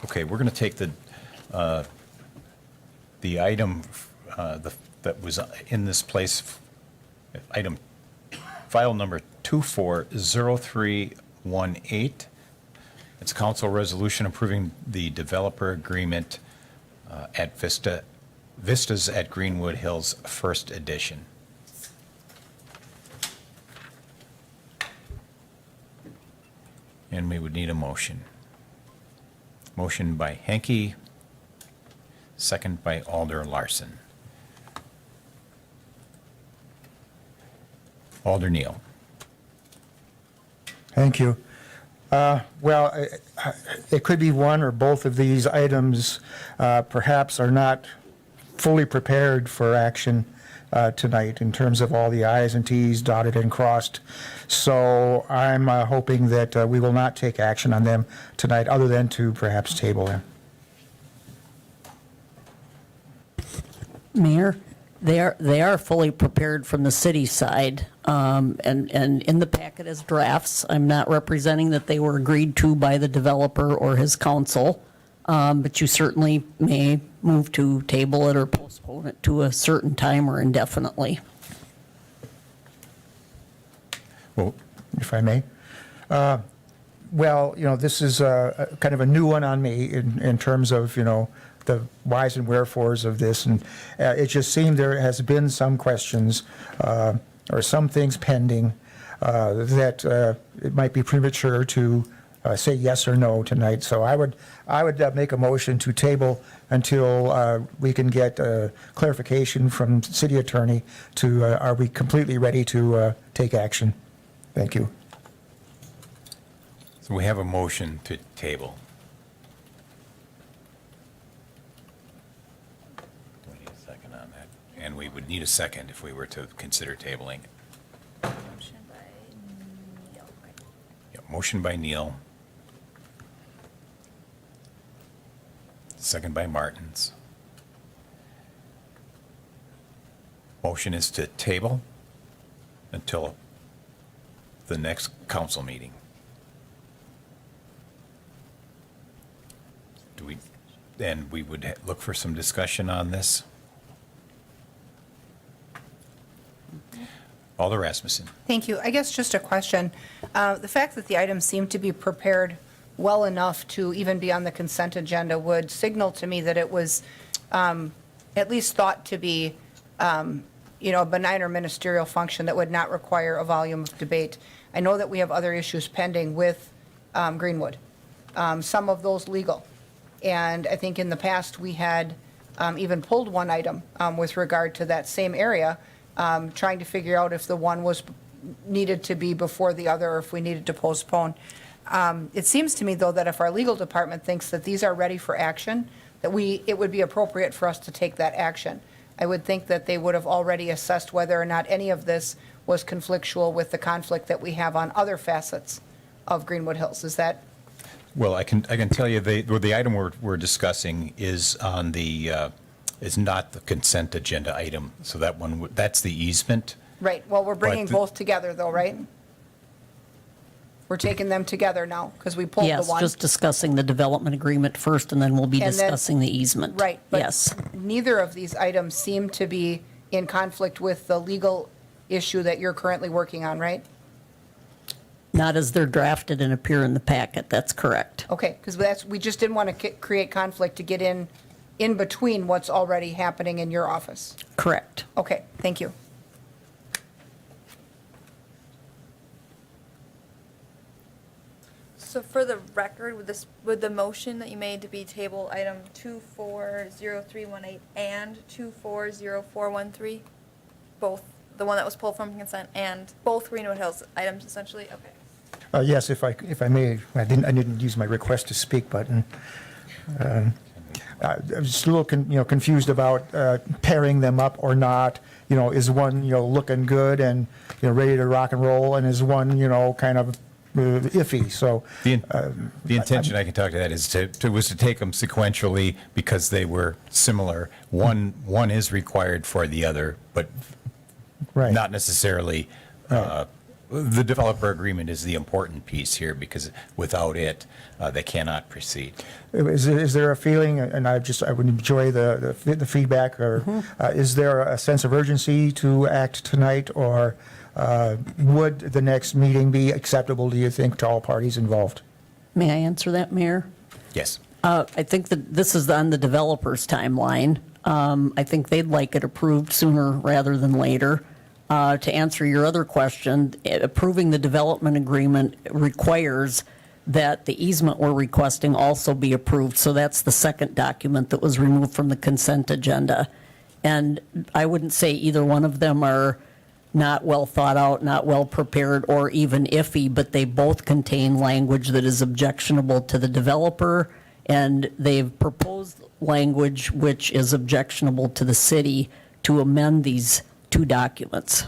Okay, we're going to take the item that was in this place, item, file number 240318. It's a council resolution approving the developer agreement at Vistas at Greenwood Hills, first edition. And we would need a motion. Motion by Henke, second by Alder Larson. Alder Neal. Thank you. Well, it could be one or both of these items perhaps are not fully prepared for action tonight in terms of all the i's and t's dotted and crossed. So I'm hoping that we will not take action on them tonight other than to perhaps table them. Mayor, they are fully prepared from the city side, and in the packet as drafts. I'm not representing that they were agreed to by the developer or his council, but you certainly may move to table it or postpone it to a certain time or indefinitely. Well, If I may. Well, this is kind of a new one on me in terms of, the whys and wherefores of this. And it just seemed there has been some questions or some things pending that it might be premature to say yes or no tonight. So I would make a motion to table until we can get clarification from city attorney to are we completely ready to take action. Thank you. so we have a motion to table. Do we need a second on that? And we would need a second if we were to consider tabling. Motion by Neal. Yeah, motion by Neal. Second by Martins. Motion is to table until the next council meeting. And we would look for some discussion on this. Alder Rasmussen. Thank you. I guess just a question. The fact that the items seem to be prepared well enough to even be on the consent agenda would signal to me that it was at least thought to be, a benign or ministerial function that would not require a volume of debate. I know that we have other issues pending with Greenwood, some of those legal. And I think in the past, we had even pulled one item with regard to that same area, trying to figure out if the one was needed to be before the other, or if we needed to postpone. It seems to me, though, that if our legal department thinks that these are ready for action, that it would be appropriate for us to take that action. I would think that they would have already assessed whether or not any of this was conflictual with the conflict that we have on other facets of Greenwood Hills. Is that, Well, I can tell you, the item we're discussing is on is not the consent agenda item. So that one, that's the easement. right, well, we're bringing But- both together though, right? We're taking them together now, because we pulled the Yes, one. just discussing the development agreement first, and then we'll be And then- discussing the easement. Right, but Yes. neither of these items seem to be in conflict with the legal issue that you're currently working on, right? Not as they're drafted and appear in the packet, that's correct. Okay, because we just didn't want to create conflict to get in between what's already happening in your office. Correct. Okay, thank you. So for the record, would the motion that you made to be table item 240318 and 240413, both, the one that was pulled from consent and both Greenwood Hills items essentially? Okay. Yes, if I may, I didn't use my request to speak button. I was just a little confused about pairing them up or not. Is one, looking good and, ready to rock and roll, and is one, kind of iffy, so. The intention, I can talk to that, is was to take them sequentially because they were similar. One is required for the other, but Right. not necessarily. The developer agreement is the important piece here because without it, they cannot proceed. Is there a feeling, and I would enjoy the feedback, or is there a sense of urgency to act tonight, or would the next meeting be acceptable, do you think, to all parties involved? May I answer that, Mayor? Yes. I think that this is on the developer's timeline. I think they'd like it approved sooner rather than later. To answer your other question, approving the development agreement requires that the easement we're requesting also be approved. So that's the second document that was removed from the consent agenda. And I wouldn't say either one of them are not well thought out, not well prepared, or even iffy, but they both contain language that is objectionable to the developer, and they've proposed language which is objectionable to the city to amend these two documents.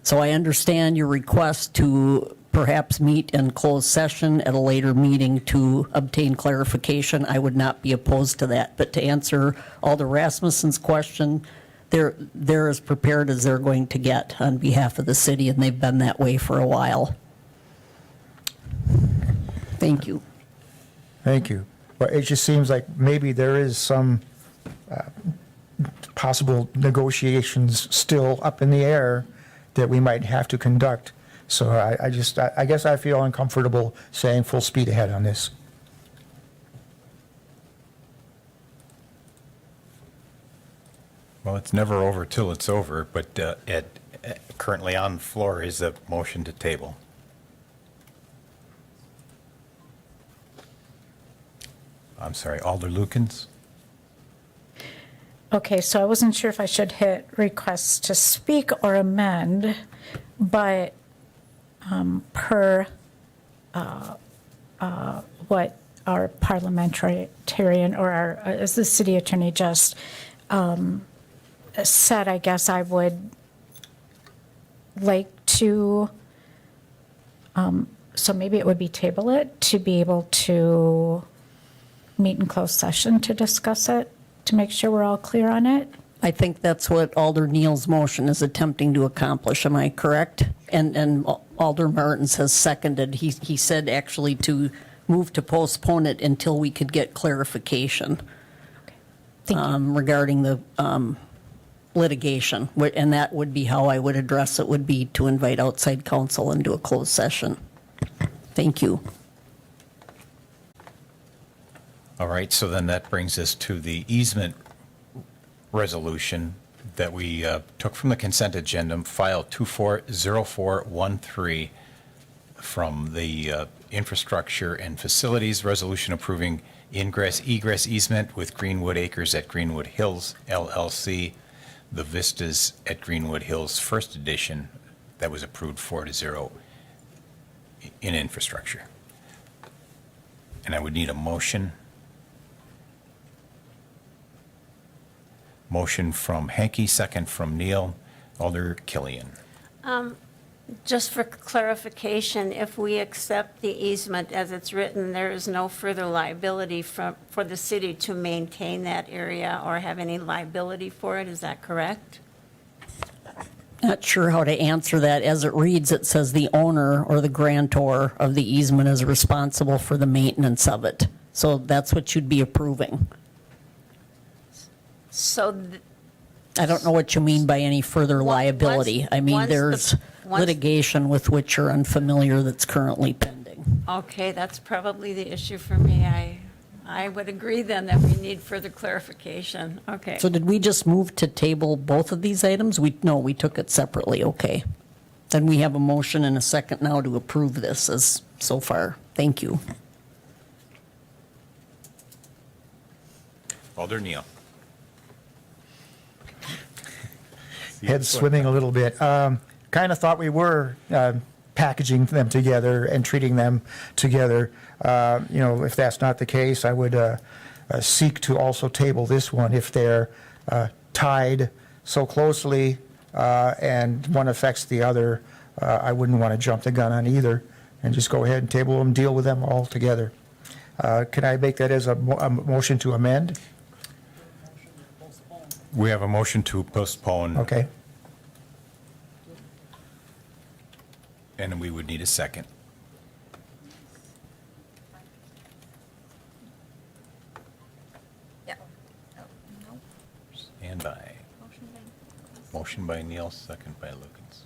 So I understand your request to perhaps meet in closed session at a later meeting to obtain clarification. I would not be opposed to that. But to answer Alder Rasmussen's question, they're as prepared as they're going to get on behalf of the city, and they've been that way for a while. Thank you. Thank you. But it just seems like maybe there is some possible negotiations still up in the air that we might have to conduct. So I guess I feel uncomfortable saying full speed ahead on this. Well, it's never over till it's over, but currently on the floor is a motion to table. I'm sorry, Alder Lukens? Okay, so I wasn't sure if I should hit requests to speak or amend, but per what our parliamentarian or as the city attorney just said, I guess I would like to, so maybe it would be table it to be able to meet in closed session to discuss it, to make sure we're all clear on it. I think that's what Alder Neal's motion is attempting to accomplish. Am I correct? And Alder Martins has seconded. He said actually to move to postpone it until we could get clarification Thank you. regarding the litigation. And that would be how I would address it, would be to invite outside counsel into a closed session. Thank you. All right, so then that brings us to the easement resolution that we took from the consent agenda, file 240413, from the Infrastructure and Facilities Resolution approving ingress-egress easement with Greenwood Acres at Greenwood Hills LLC, the Vistas at Greenwood Hills First Edition, that was approved 4-0 in infrastructure. And I would need a motion Motion from Hanky, second from Neil. Alder Killian. Just for clarification, if we accept the easement as it's written, there is no further liability for the city to maintain that area or have any liability for it, is that correct? Not sure how to answer that. As it reads, it says the owner or the grantor of the easement is responsible for the maintenance of it. So that's what you'd be approving. So, I don't know what you mean by any further liability. I mean, once the- there's once- litigation with which you're unfamiliar that's currently pending. okay, that's probably the issue for me. I would agree then that we need further clarification. Okay. So did we just move to table both of these items? No, we took it separately, okay. Then we have a motion and a second now to approve this as so far. Thank you. Alder Neal. Head swimming a little bit. Kind of thought we were packaging them together and treating them together. If that's not the case, I would seek to also table this one if they're tied so closely and one affects the other. I wouldn't want to jump the gun on either and just go ahead and table them, deal with them all together. Can I make that as a motion to amend? We have a motion to postpone. Okay. And we would need a second. Yeah. Oh, no. Stand by. Motion by- Motion by Neal, second by Lukens.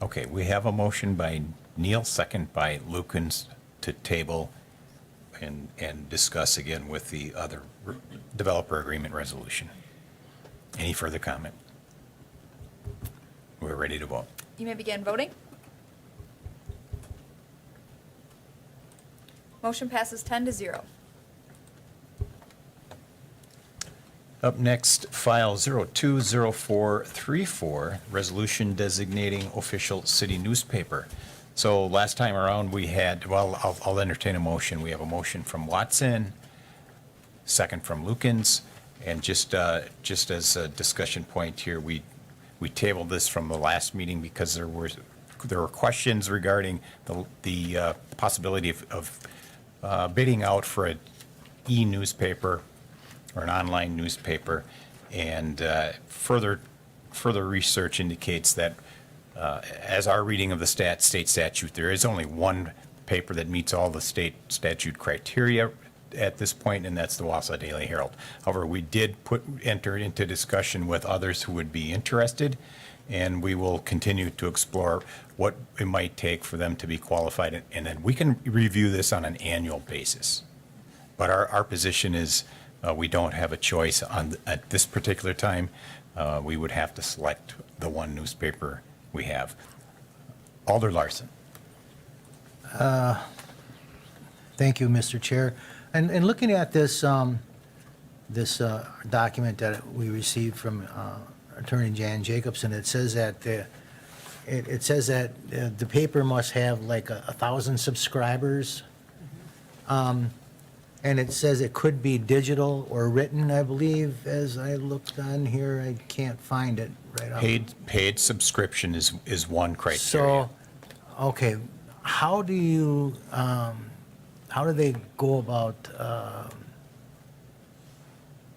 Okay, we have a motion by Neal, second by Lukens to table and discuss again with the other developer agreement resolution. Any further comment? We're ready to vote. You may begin voting. Motion passes 10-0. Up next, file 020434, resolution designating official city newspaper. So last time around, we had, well, I'll entertain a motion. We have a motion from Watson, second from Lukens, and just as a discussion point here, we tabled this from the last meeting because there were questions regarding the possibility of bidding out for an e-newspaper or an online newspaper, and further research indicates that as our reading of the state statute, there is only one paper that meets all the state statute criteria at this point, and that's the Wausau Daily Herald. However, we did enter into discussion with others who would be interested, and we will continue to explore what it might take for them to be qualified, and then we can review this on an annual basis. But our position is we don't have a choice at this particular time. We would have to select the one newspaper we have. Alder Larson. Thank you, Mr. Chair. And looking at this, this document that we received from Attorney Jan Jacobson, it says that the paper must have like 1,000 subscribers. And it says it could be digital or written, I believe, as I looked on here. I can't find it right off. Paid subscription is one criteria. So, okay, how do they go about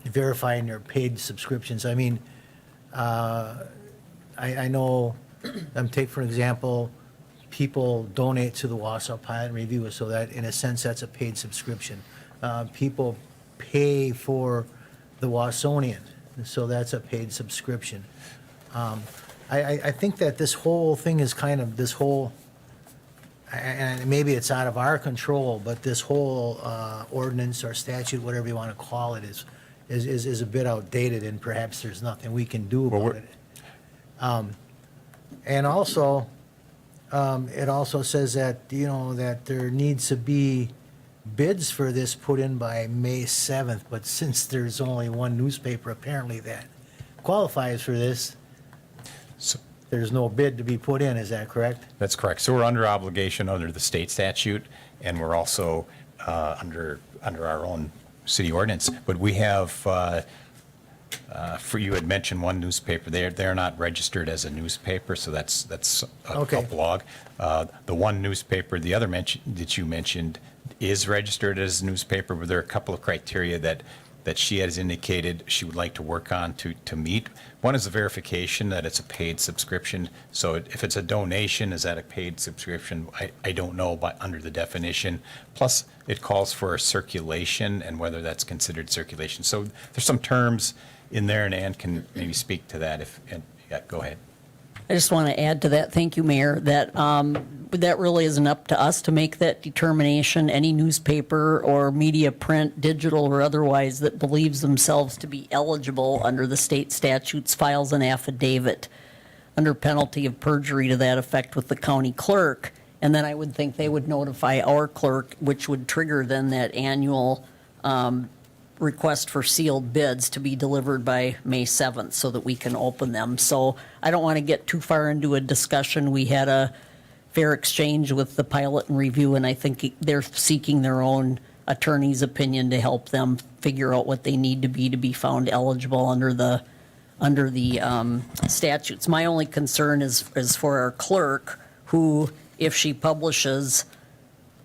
verifying their paid subscriptions? I mean, I know, take for example, people donate to the Wausau Pilot Review, so that in a sense that's a paid subscription. People pay for the Wausonian, so that's a paid subscription. I think that this whole thing is kind of this whole, and maybe it's out of our control, but this whole ordinance or statute, whatever you want to call it, is a bit outdated, and perhaps there's nothing we can do about it. And also, it also says that, that there needs to be bids for this put in by May 7th, but since there's only one newspaper apparently that qualifies for this, there's no bid to be put in, is that correct? That's correct. So we're under obligation under the state statute, and we're also under our own city ordinance. But we have For you had mentioned one newspaper, they're not registered as a newspaper, so that's a Okay. blog. The one newspaper, the other that you mentioned is registered as a newspaper, but there are a couple of criteria that she has indicated she would like to work on to meet. One is the verification that it's a paid subscription. So if it's a donation, is that a paid subscription? I don't know, but under the definition. Plus, it calls for circulation and whether that's considered circulation. So there's some terms in there, and Ann can maybe speak to that yeah, go ahead. I just want to add to that, thank you, Mayor, that that really isn't up to us to make that determination. Any newspaper or media, print, digital, or otherwise that believes themselves to be eligible under the state statutes files an affidavit under penalty of perjury to that effect with the county clerk. And then I would think they would notify our clerk, which would trigger then that annual request for sealed bids to be delivered by May 7th so that we can open them. So I don't want to get too far into a discussion. We had a fair exchange with the pilot and review, and I think they're seeking their own attorney's opinion to help them figure out what they need to be found eligible under the statutes. My only concern is for our clerk, who, if she publishes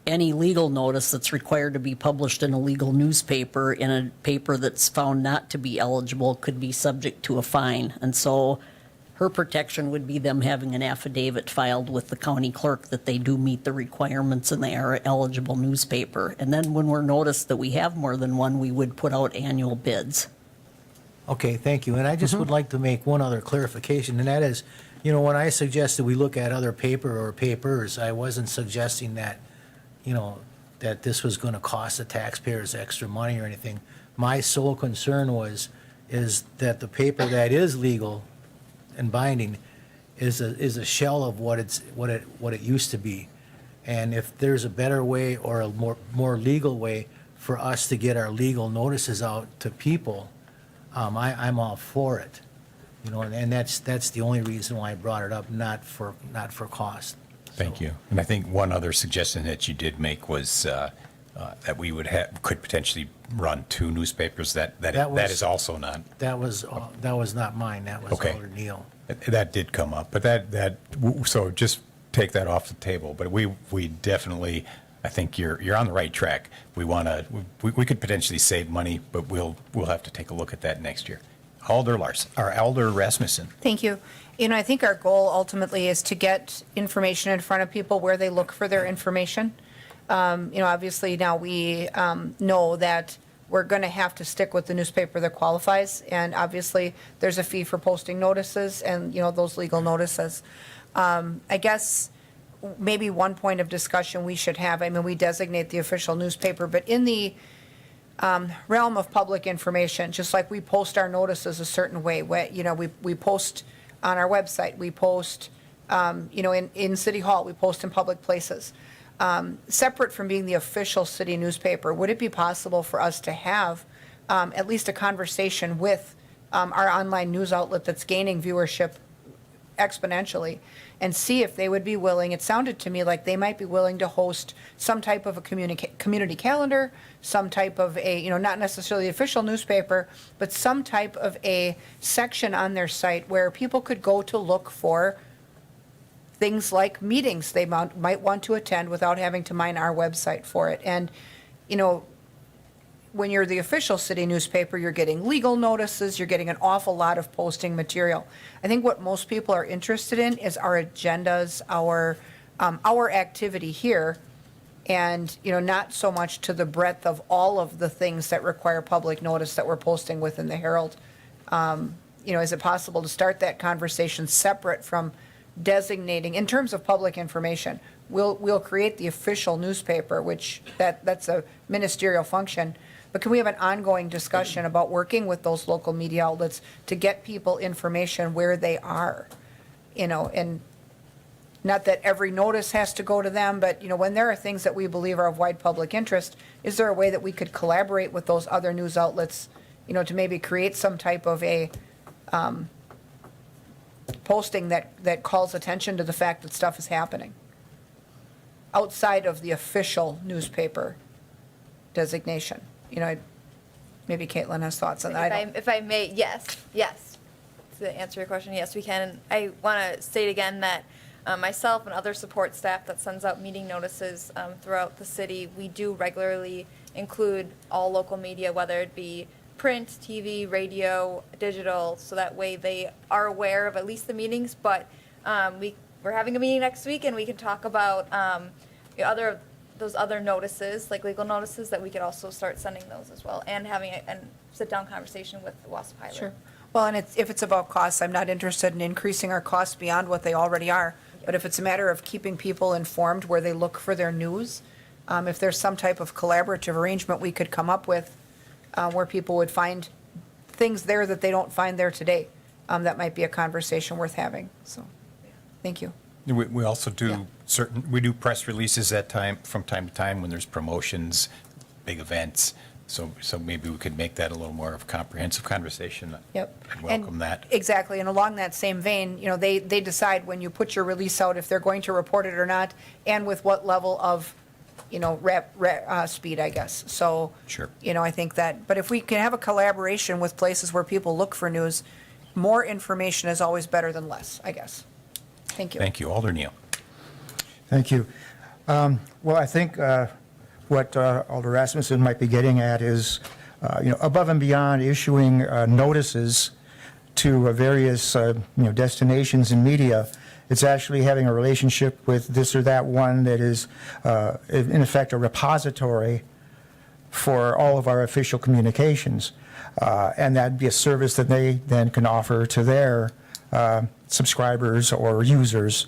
any legal notice that's required to be published in a legal newspaper, in a paper that's found not to be eligible, could be subject to a fine. And so her protection would be them having an affidavit filed with the county clerk that they do meet the requirements and they are an eligible newspaper. And then when we're noticed that we have more than one, we would put out annual bids. Okay, thank you. And I just would like to make one other clarification, and that is, when I suggested we look at other paper or papers, I wasn't suggesting that, that this was going to cost the taxpayers extra money or anything. My sole concern is that the paper that is legal and binding is a shell of what it used to be. And if there's a better way or a more legal way for us to get our legal notices out to people, I'm all for it. And that's the only reason why I brought it up, not for cost. Thank you. And I think one other suggestion that you did make was that we could potentially run two newspapers. That is also not. That was not mine. That was Okay. Alder Neal. That did come up, but so just take that off the table. But we definitely, I think you're on the right track. We could potentially save money, but we'll have to take a look at that next year. Alder Rasmussen. Thank you. I think our goal ultimately is to get information in front of people where they look for their information. Obviously now we know that we're going to have to stick with the newspaper that qualifies, and obviously there's a fee for posting notices and, those legal notices. I guess maybe one point of discussion we should have, we designate the official newspaper, but in the realm of public information, just like we post our notices a certain way, we post on our website, we post, in City Hall, we post in public places. Separate from being the official city newspaper, would it be possible for us to have at least a conversation with our online news outlet that's gaining viewership exponentially and see if they would be willing? It sounded to me like they might be willing to host some type of a community calendar, some type of a, not necessarily the official newspaper, but some type of a section on their site where people could go to look for things like meetings they might want to attend without having to mine our website for it. And, when you're the official city newspaper, you're getting legal notices, you're getting an awful lot of posting material. I think what most people are interested in is our agendas, our activity here, and, not so much to the breadth of all of the things that require public notice that we're posting within the Herald. Is it possible to start that conversation separate from designating, in terms of public information, we'll create the official newspaper, which that's a ministerial function, but can we have an ongoing discussion about working with those local media outlets to get people information where they are? And not that every notice has to go to them, but, when there are things that we believe are of wide public interest, is there a way that we could collaborate with those other news outlets, to maybe create some type of a posting that calls attention to the fact that stuff is happening outside of the official newspaper designation? maybe Caitlin has thoughts on If that. if I may, yes. To answer your question, yes, we can. I want to state again that myself and other support staff that sends out meeting notices throughout the city, we do regularly include all local media, whether it be print, TV, radio, digital, so that way they are aware of at least the meetings. But we're having a meeting next week, and we can talk about those other notices, like legal notices, that we could also start sending those as well, and having a sit-down conversation with the Wausau pilot. Sure. Well, and if it's about costs, I'm not interested in increasing our costs beyond what they already are. But if it's a matter of keeping people informed where they look for their news, if there's some type of collaborative arrangement we could come up with where people would find things there that they don't find there today, that might be a conversation worth having. So, thank you. We also Yeah. do we do press releases from time to time when there's promotions, big events. So maybe we could make that a little more of a comprehensive conversation. Yep. I'd welcome And that. Exactly, and along that same vein, they decide when you put your release out if they're going to report it or not, and with what level of, speed, I guess. So. Sure. I think that, but if we can have a collaboration with places where people look for news, more information is always better than less, I guess. Thank you. Thank you. Alder Neal. Thank you. Well, I think what Alder Rasmussen might be getting at is, above and beyond issuing notices to various, destinations and media, it's actually having a relationship with this or that one that is, in effect, a repository for all of our official communications. And that'd be a service that they then can offer to their subscribers or users.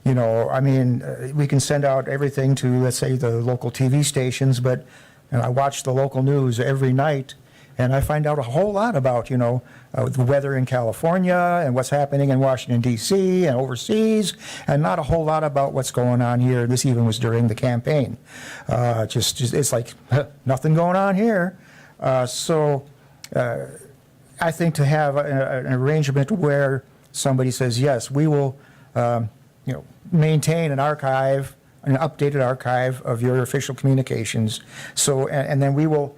We can send out everything to, let's say, the local TV stations, but I watch the local news every night, and I find out a whole lot about, the weather in California and what's happening in Washington, D.C. and overseas, and not a whole lot about what's going on here. This even was during the campaign. Just it's like, nothing going on here. So I think to have an arrangement where somebody says, yes, we will, maintain an archive, an updated archive of your official communications. So, and then we will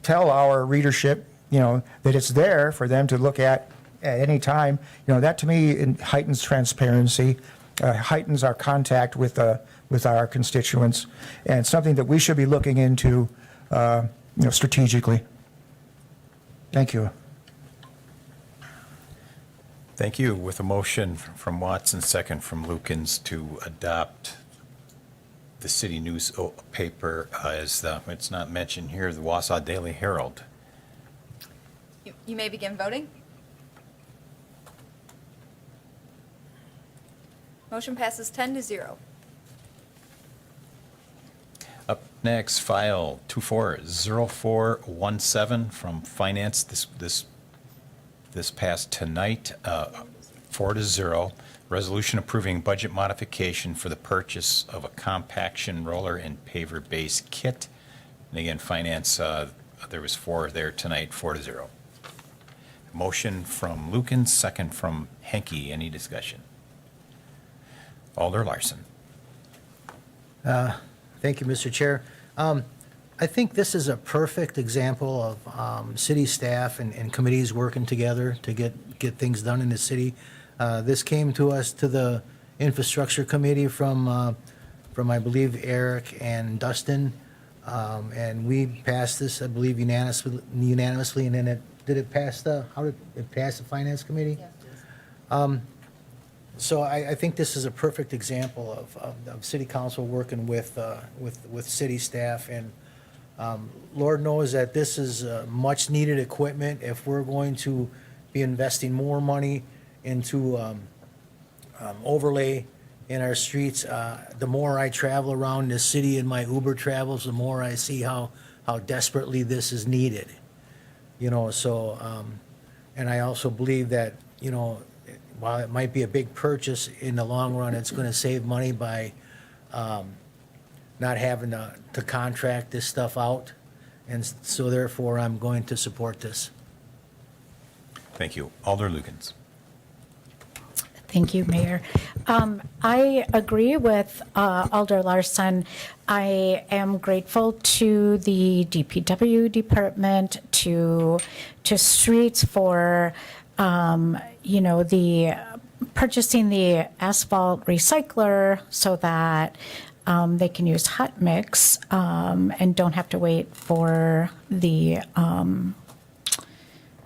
tell our readership, that it's there for them to look at any time. That to me heightens transparency, heightens our contact with our constituents, and something that we should be looking into, strategically. Thank you. Thank you. With a motion from Watson, second from Lukens to adopt the city newspaper as it's not mentioned here, the Wausau Daily Herald. You may begin voting. Motion passes 10-0. Up next, file 240417 from Finance. This passed tonight, 4-0. Resolution approving budget modification for the purchase of a compaction roller and paver base kit. And again, Finance, there was 4 there tonight, 4-0. Motion from Lukens, second from Henke. Any discussion? Alder Larson. Thank you, Mr. Chair. I think this is a perfect example of city staff and committees working together to get things done in the city. This came to us to the Infrastructure Committee from I believe, Eric and Dustin, and we passed this, I believe, unanimously, and then did it pass the Finance Committee? Yes. So I think this is a perfect example of city council working with city staff, and Lord knows that this is much needed equipment. If we're going to be investing more money into overlay in our streets, the more I travel around the city in my Uber travels, the more I see how desperately this is needed. And I also believe that, while it might be a big purchase, in the long run, it's going to save money by not having to contract this stuff out. And so therefore, I'm going to support this. Thank you. Alder Lukens. Thank you, Mayor. I agree with Alder Larson. I am grateful to the DPW department, to streets for, the purchasing the asphalt recycler so that they can use hot mix and don't have to wait for the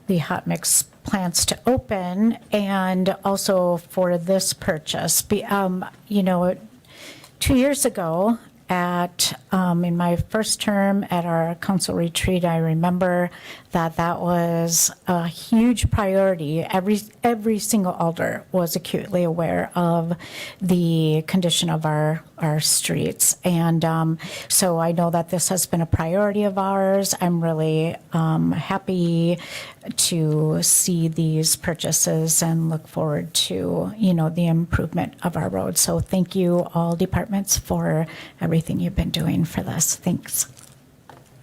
hot mix plants to open, and also for this purchase. 2 years ago, in my first term at our council retreat, I remember that was a huge priority. Every single alder was acutely aware of the condition of our streets. And so I know that this has been a priority of ours. I'm really happy to see these purchases and look forward to, the improvement of our roads. So thank you, all departments, for everything you've been doing for this. Thanks.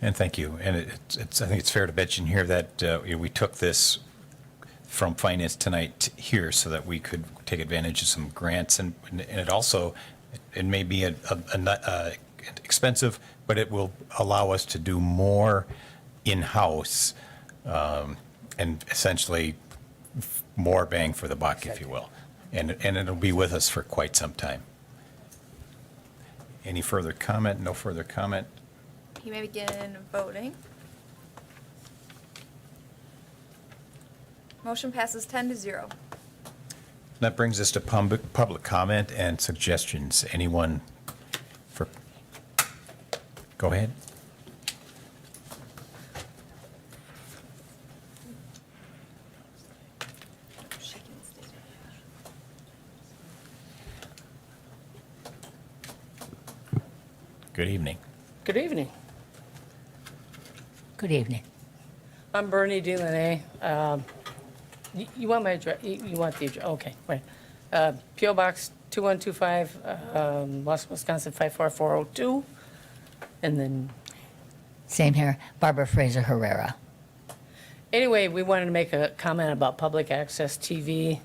And thank you. And I think it's fair to mention here that we took this from finance tonight here so that we could take advantage of some grants, and it also, it may be expensive, but it will allow us to do more in-house, and essentially more bang for the buck, if you will. And it'll be with us for quite some time. Any further comment? No further comment? You may begin voting. Motion passes 10-0. That brings us to public comment and suggestions. Anyone for, go ahead. Good evening. Good evening. Good evening. I'm Bernie Delaney. You want my address? You want the address? Okay, right. P.O. Box 2125, Wausau, Wisconsin 54402. And then, Same here. Barbara Fraser Herrera. anyway, we wanted to make a comment about public access TV.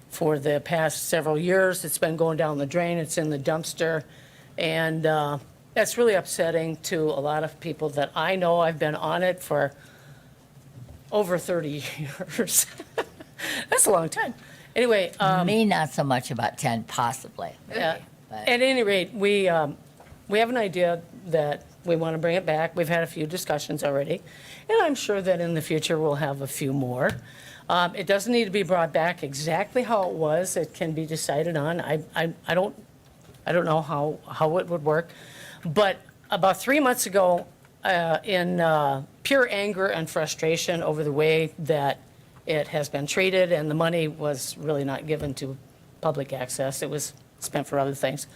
For the past several years, it's been going down the drain. It's in the dumpster. And that's really upsetting to a lot of people that I know. I've been on it for over 30 years. That's a long time. Anyway. Me, not so much about 10, possibly. Yeah. But- At any rate, we have an idea that we want to bring it back. We've had a few discussions already, and I'm sure that in the future we'll have a few more. It doesn't need to be brought back exactly how it was. It can be decided on. I don't know how it would work. But about 3 months ago, in pure anger and frustration over the way that it has been treated, and the money was really not given to public access. It was spent for other things.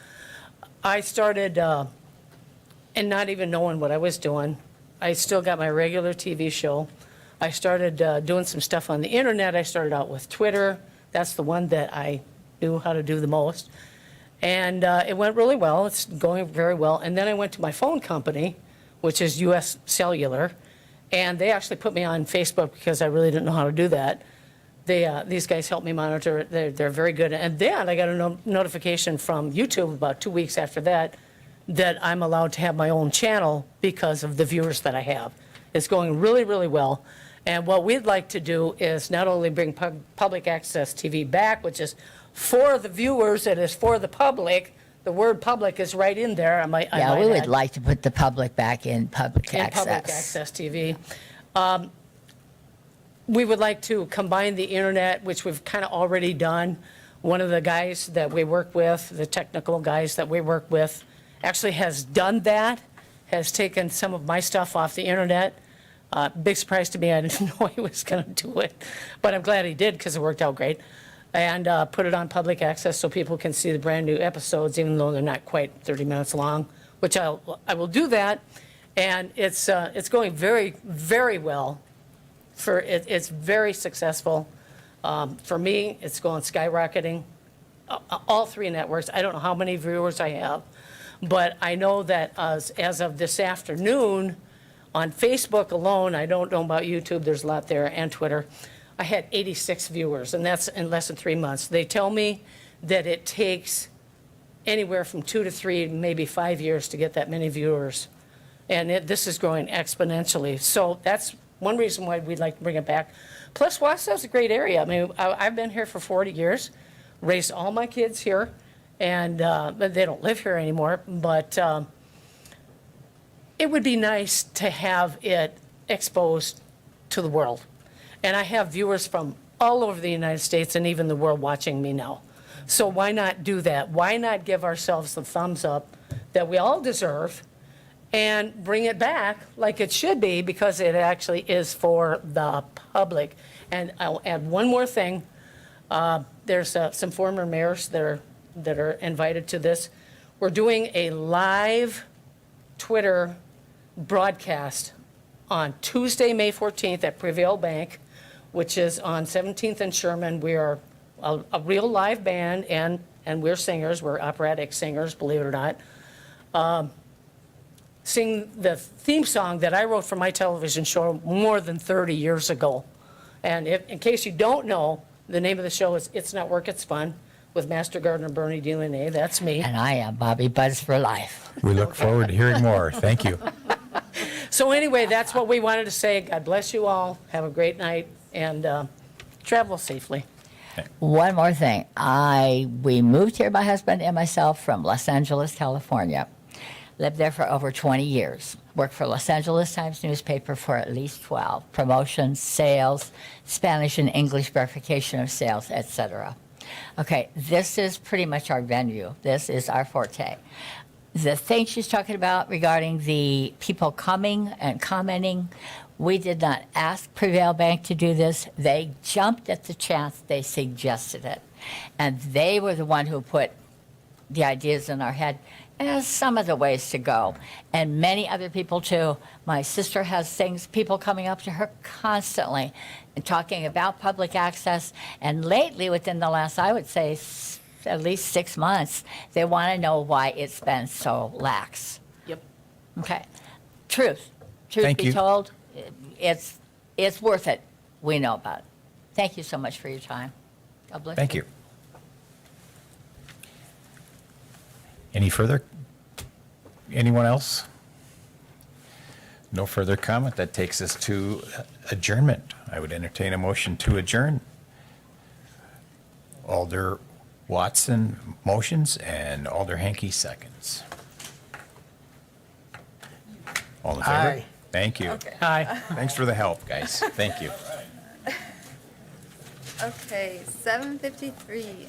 I started, and not even knowing what I was doing, I still got my regular TV show. I started doing some stuff on the internet. I started out with Twitter. That's the one that I knew how to do the most. And it went really well. It's going very well. And then I went to my phone company, which is US Cellular, and they actually put me on Facebook because I really didn't know how to do that. These guys helped me monitor it. They're very good. And then I got a notification from YouTube about 2 weeks after that I'm allowed to have my own channel because of the viewers that I have. It's going really, really well. And what we'd like to do is not only bring public access TV back, which is for the viewers, it is for the public. The word public is right in there. Yeah, we would like to put the public back in public access. In public access TV. We would like to combine the internet, which we've kind of already done. One of the guys that we work with, the technical guys that we work with, actually has done that, has taken some of my stuff off the internet. Big surprise to me, I didn't know he was going to do it, but I'm glad he did because it worked out great. And put it on public access so people can see the brand new episodes, even though they're not quite 30 minutes long, which I will do that. And it's going very, very well. It's very successful. For me, it's going skyrocketing. All three networks. I don't know how many viewers I have, but I know that as of this afternoon, on Facebook alone, I don't know about YouTube, there's a lot there, and Twitter. I had 86 viewers, and that's in less than 3 months. They tell me that it takes anywhere from 2 to 3, maybe 5 years to get that many viewers. And this is growing exponentially. So that's one reason why we'd like to bring it back. Plus, Wausau's a great area. I mean, I've been here for 40 years, raised all my kids here, and but they don't live here anymore. But it would be nice to have it exposed to the world. And I have viewers from all over the United States and even the world watching me now. So why not do that? Why not give ourselves the thumbs up that we all deserve and bring it back like it should be, because it actually is for the public. And I'll add one more thing. There's some former mayors that are invited to this. We're doing a live Twitter broadcast on Tuesday, May 14th at Prevail Bank, which is on 17th and Sherman. We are a real live band, and we're singers. We're operatic singers, believe it or not. Sing the theme song that I wrote for my television show more than 30 years ago. And in case you don't know, the name of the show is It's Not Work, It's Fun, with Master Gardener Bernie Delaney. That's me. And I am Bobby Buzz for life. We look forward to hearing more. Thank you. So anyway, that's what we wanted to say. God bless you all. Have a great night, and travel safely. One more thing. We moved here, my husband and myself, from Los Angeles, California. Lived there for over 20 years. Worked for Los Angeles Times newspaper for at least 12. Promotions, sales, Spanish and English verification of sales, etc. Okay, this is pretty much our venue. This is our forte. The thing she's talking about regarding the people coming and commenting, we did not ask Prevail Bank to do this. They jumped at the chance. They suggested it. And they were the one who put the ideas in our head as some of the ways to go. And many other people too. My sister has people coming up to her constantly and talking about public access. And lately, within the last, I would say, at least 6 months, they want to know why it's been so lax. Yep. Okay. Truth Thank be you. told, it's worth it. We know about it. Thank you so much for your time. God bless you. Thank you. Any further? Anyone else? No further comment. That takes us to adjournment. I would entertain a motion to adjourn. Alder Watson motions and Alder Hanky seconds. All in favor? Aye. Thank you. Hi. Thanks for the help, guys. Thank you. Okay, 7:53.